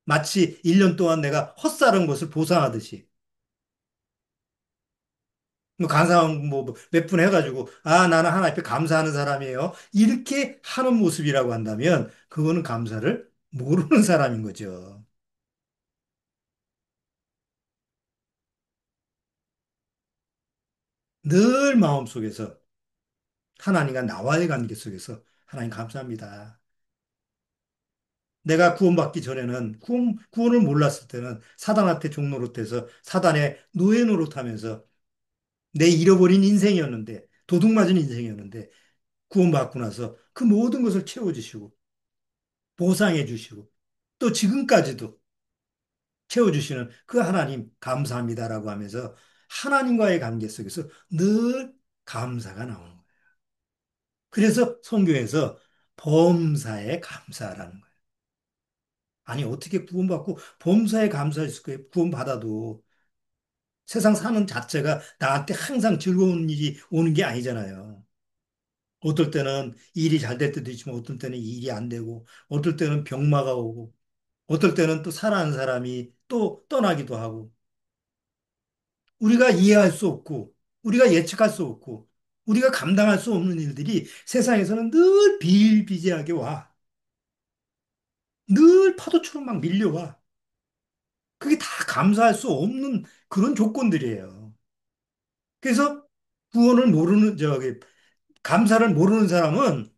마치 1년 동안 내가 헛살은 것을 보상하듯이. 뭐 감사한 뭐 몇 분 해가지고 나는 하나님 앞에 감사하는 사람이에요. 이렇게 하는 모습이라고 한다면 그거는 감사를 모르는 사람인 거죠. 늘 마음속에서 하나님과 나와의 관계 속에서 하나님 감사합니다. 내가 구원받기 전에는 구원을 몰랐을 때는 사단한테 종노릇해서 사단의 노예 노릇하면서 내 잃어버린 인생이었는데 도둑맞은 인생이었는데 구원받고 나서 그 모든 것을 채워주시고 보상해 주시고 또 지금까지도 채워주시는 그 하나님 감사합니다라고 하면서 하나님과의 관계 속에서 늘 감사가 나오는 거예요. 그래서 성경에서 범사에 감사라는 거예요. 아니, 어떻게 구원받고 범사에 감사할 수 있어요? 구원받아도 세상 사는 자체가 나한테 항상 즐거운 일이 오는 게 아니잖아요. 어떨 때는 일이 잘 될 때도 있지만 어떨 때는 일이 안 되고 어떨 때는 병마가 오고 어떨 때는 또 사랑하는 사람이 또 떠나기도 하고 우리가 이해할 수 없고 우리가 예측할 수 없고 우리가 감당할 수 없는 일들이 세상에서는 늘 비일비재하게 와. 늘 파도처럼 막 밀려와. 그게 다 감사할 수 없는 그런 조건들이에요. 그래서 구원을 모르는, 감사를 모르는 사람은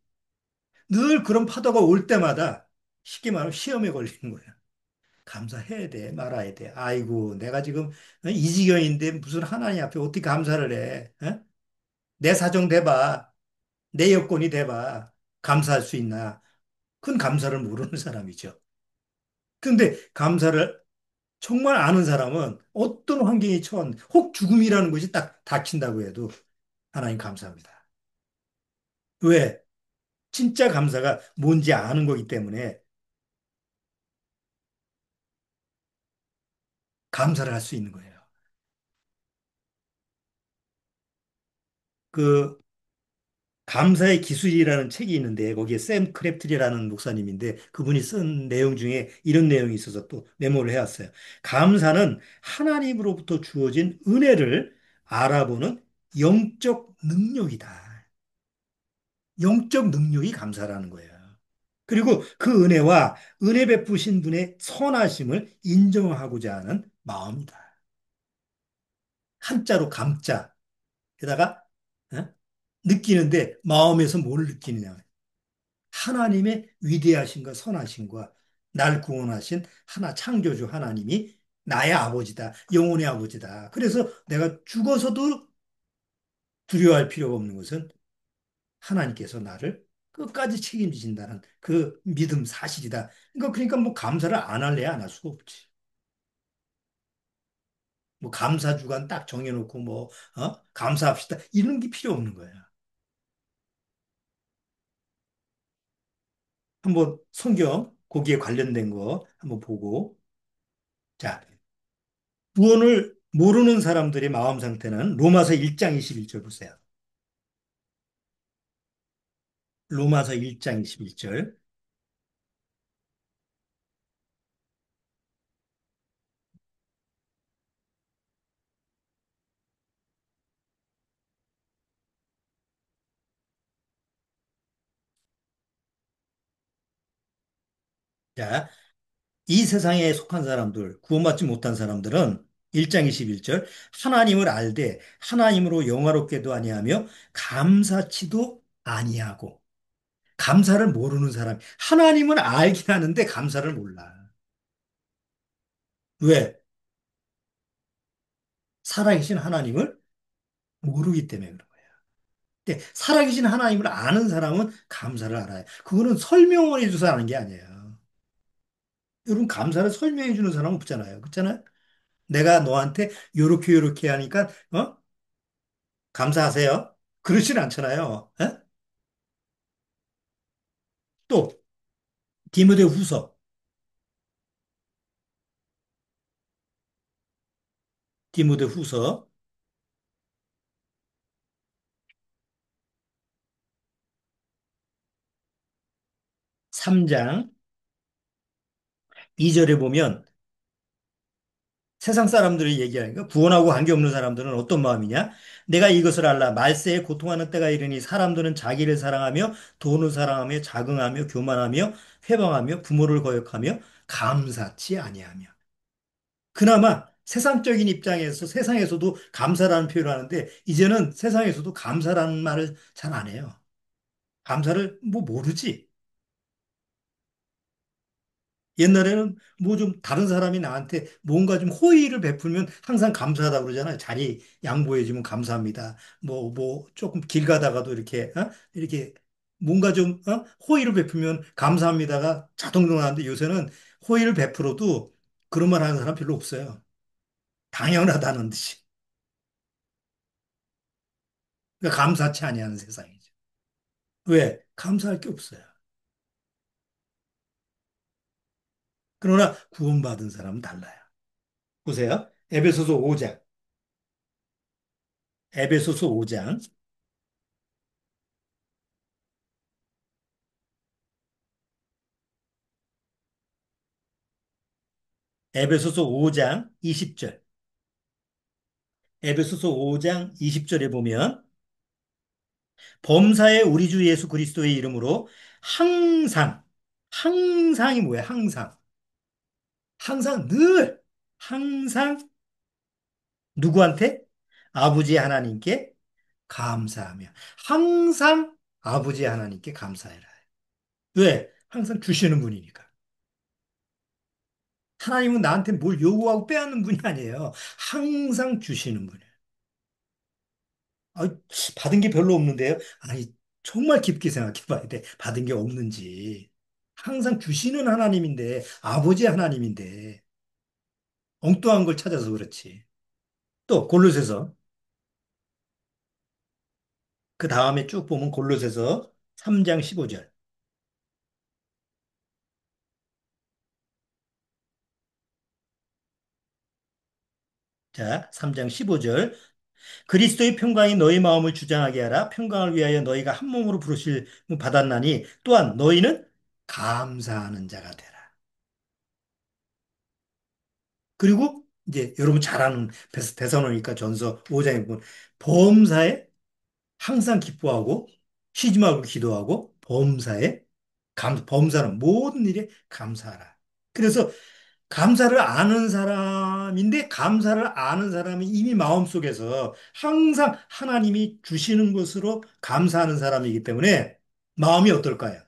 늘 그런 파도가 올 때마다 쉽게 말하면 시험에 걸리는 거예요. 감사해야 돼, 말아야 돼. 아이고, 내가 지금 이 지경인데 무슨 하나님 앞에 어떻게 감사를 해? 어? 내 사정 대봐. 내 여건이 대봐. 감사할 수 있나? 그건 감사를 모르는 사람이죠. 근데 감사를 정말 아는 사람은 어떤 환경에 처한, 혹 죽음이라는 것이 딱 닥친다고 해도 하나님 감사합니다. 왜? 진짜 감사가 뭔지 아는 거기 때문에 감사를 할 수 있는 거예요. 그 감사의 기술이라는 책이 있는데 거기에 샘 크래프트리라는 목사님인데 그분이 쓴 내용 중에 이런 내용이 있어서 또 메모를 해왔어요. 감사는 하나님으로부터 주어진 은혜를 알아보는 영적 능력이다. 영적 능력이 감사라는 거예요. 그리고 그 은혜와 은혜 베푸신 분의 선하심을 인정하고자 하는 마음이다. 한자로 감자. 게다가 어? 느끼는데 마음에서 뭘 느끼느냐. 하나님의 위대하신과 선하신과 날 구원하신 하나 창조주 하나님이 나의 아버지다. 영혼의 아버지다. 그래서 내가 죽어서도 두려워할 필요가 없는 것은 하나님께서 나를 끝까지 책임지신다는 그 믿음 사실이다. 그러니까 뭐 감사를 안 할래야 안 할 수가 없지. 뭐 감사 주간 딱 정해놓고 뭐 감사합시다 이런 게 필요 없는 거야. 한번 성경 거기에 관련된 거 한번 보고 자 구원을 모르는 사람들의 마음 상태는 로마서 1장 21절 보세요. 로마서 1장 21절. 자, 이 세상에 속한 사람들, 구원받지 못한 사람들은 1장 21절 하나님을 알되 하나님으로 영화롭게도 아니하며 감사치도 아니하고 감사를 모르는 사람. 하나님은 알긴 하는데 감사를 몰라. 왜? 살아계신 하나님을 모르기 때문에 그런 거예요. 근데 살아계신 하나님을 아는 사람은 감사를 알아요. 그거는 설명을 해줘서 아는 게 아니에요. 여러분, 감사를 설명해 주는 사람은 없잖아요. 그렇잖아요? 내가 너한테 요렇게 하니까, 감사하세요. 그러진 않잖아요. 또, 디모데 후서, 디모데 후서 3장 2절에 보면 세상 사람들이 얘기하니까 구원하고 관계없는 사람들은 어떤 마음이냐? 내가 이것을 알라. 말세에 고통하는 때가 이르니 사람들은 자기를 사랑하며 돈을 사랑하며 자긍하며 교만하며 회방하며 부모를 거역하며 감사치 아니하며. 그나마 세상적인 입장에서 세상에서도 감사라는 표현을 하는데 이제는 세상에서도 감사라는 말을 잘 안 해요. 감사를 뭐 모르지. 옛날에는 뭐 좀 다른 사람이 나한테 뭔가 좀 호의를 베풀면 항상 감사하다고 그러잖아요. 자리 양보해주면 감사합니다. 뭐 조금 길 가다가도 이렇게 뭔가 좀, 호의를 베풀면 감사합니다가 자동으로 나는데 요새는 호의를 베풀어도 그런 말 하는 사람 별로 없어요. 당연하다는 듯이. 그러니까 감사치 아니하는 세상이죠. 왜? 감사할 게 없어요. 그러나 구원받은 사람은 달라요. 보세요. 에베소서 5장. 에베소서 5장. 에베소서 5장 20절. 에베소서 5장 20절에 보면 범사에 우리 주 예수 그리스도의 이름으로 항상 항상이 뭐야? 항상. 항상 늘 항상 누구한테? 아버지 하나님께 감사하며 항상 아버지 하나님께 감사해라. 왜? 항상 주시는 분이니까. 하나님은 나한테 뭘 요구하고 빼앗는 분이 아니에요. 항상 주시는 분이에요. 아, 받은 게 별로 없는데요. 아니, 정말 깊게 생각해 봐야 돼. 받은 게 없는지. 항상 주시는 하나님인데, 아버지 하나님인데, 엉뚱한 걸 찾아서 그렇지. 또, 골로새서, 그 다음에 쭉 보면 골로새서 3장 15절. 자, 3장 15절. 그리스도의 평강이 너희 마음을 주장하게 하라. 평강을 위하여 너희가 한 몸으로 부르실 받았나니 또한 너희는 감사하는 자가 되라. 그리고 이제 여러분 잘 아는 데살로니가 전서 5장에 보면 범사에 항상 기뻐하고 쉬지 말고 기도하고 범사에 범사는 모든 일에 감사하라. 그래서 감사를 아는 사람인데 감사를 아는 사람이 이미 마음속에서 항상 하나님이 주시는 것으로 감사하는 사람이기 때문에 마음이 어떨까요?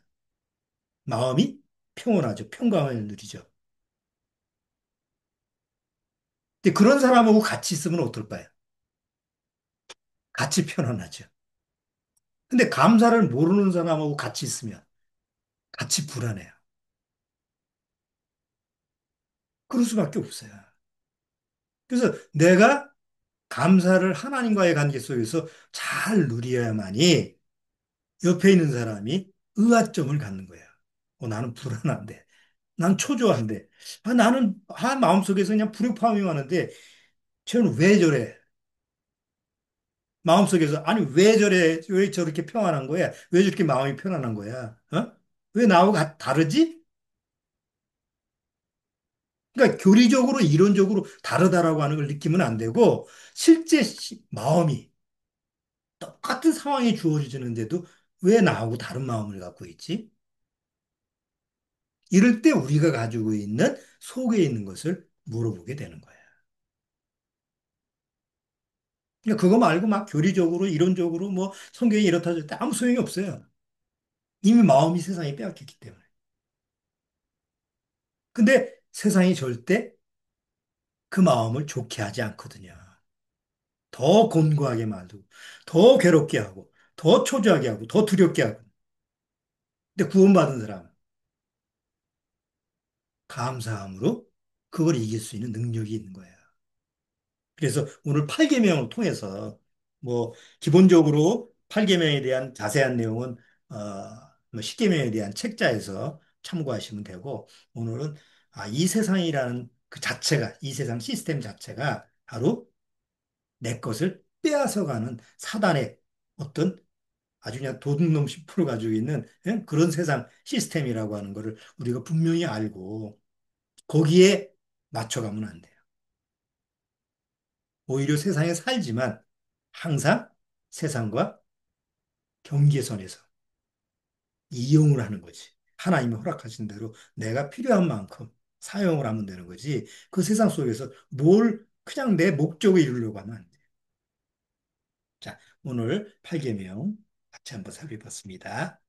마음이 평온하죠. 평강을 누리죠. 근데 그런 사람하고 같이 있으면 어떨까요? 같이 편안하죠. 근데 감사를 모르는 사람하고 같이 있으면 같이 불안해요. 그럴 수밖에 없어요. 그래서 내가 감사를 하나님과의 관계 속에서 잘 누려야만이 옆에 있는 사람이 의아점을 갖는 거야. 나는 불안한데, 난 초조한데, 나는 마음속에서 그냥 불협화음하는데, 쟤는 왜 저래? 마음속에서 아니 왜 저래? 왜 저렇게 평안한 거야? 왜 저렇게 마음이 편안한 거야? 왜 나하고 다르지? 그러니까 교리적으로 이론적으로 다르다라고 하는 걸 느끼면 안 되고 실제 마음이 똑같은 상황이 주어지는데도 왜 나하고 다른 마음을 갖고 있지? 이럴 때 우리가 가지고 있는 속에 있는 것을 물어보게 되는 거예요. 그러니까 그거 말고 막 교리적으로 이론적으로 뭐 성경이 이렇다 저렇다 아무 소용이 없어요. 이미 마음이 세상에 빼앗겼기 때문에. 근데 세상이 절대 그 마음을 좋게 하지 않거든요. 더 곤고하게 만들고, 더 괴롭게 하고, 더 초조하게 하고, 더 두렵게 하고. 근데 구원받은 사람, 감사함으로 그걸 이길 수 있는 능력이 있는 거예요. 그래서 오늘 8계명을 통해서 뭐 기본적으로 8계명에 대한 자세한 내용은 어, 뭐 10계명에 대한 책자에서 참고하시면 되고 오늘은 이 세상이라는 그 자체가 이 세상 시스템 자체가 바로 내 것을 빼앗아가는 사단의 어떤 아주 그냥 도둑놈 10% 가지고 있는 그런 세상 시스템이라고 하는 것을 우리가 분명히 알고 거기에 맞춰가면 안 돼요. 오히려 세상에 살지만 항상 세상과 경계선에서 이용을 하는 거지. 하나님이 허락하신 대로 내가 필요한 만큼 사용을 하면 되는 거지. 그 세상 속에서 뭘 그냥 내 목적을 이루려고 하면 안 돼. 자, 오늘 8계명 같이 한번 살펴봤습니다.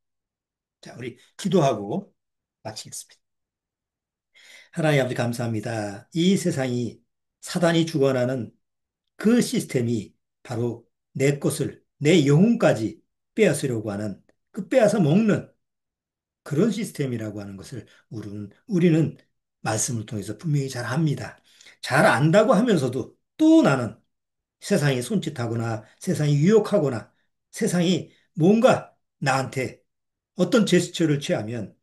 자, 우리 기도하고 마치겠습니다. 하나님 아버지 감사합니다. 이 세상이 사단이 주관하는 그 시스템이 바로 내 것을, 내 영혼까지 빼앗으려고 하는 그 빼앗아 먹는 그런 시스템이라고 하는 것을 우리는 말씀을 통해서 분명히 잘 압니다. 잘 안다고 하면서도 또 나는 세상이 손짓하거나 세상이 유혹하거나 세상이 뭔가 나한테 어떤 제스처를 취하면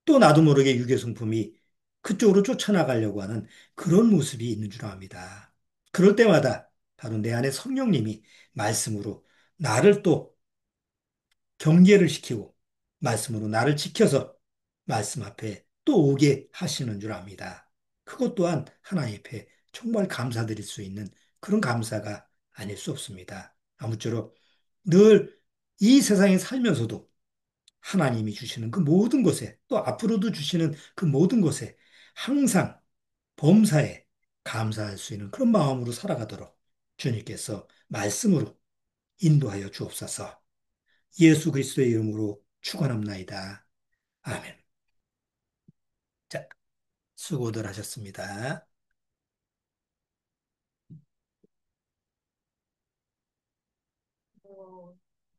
또 나도 모르게 유괴성품이 그쪽으로 쫓아나가려고 하는 그런 모습이 있는 줄 압니다. 그럴 때마다 바로 내 안에 성령님이 말씀으로 나를 또 경계를 시키고 말씀으로 나를 지켜서 말씀 앞에 또 오게 하시는 줄 압니다. 그것 또한 하나님 앞에 정말 감사드릴 수 있는 그런 감사가 아닐 수 없습니다. 아무쪼록 늘 이 세상에 살면서도 하나님이 주시는 그 모든 것에 또 앞으로도 주시는 그 모든 것에 항상 범사에 감사할 수 있는 그런 마음으로 살아가도록 주님께서 말씀으로 인도하여 주옵소서. 예수 그리스도의 이름으로 축원합나이다. 아멘. 자, 수고들 하셨습니다.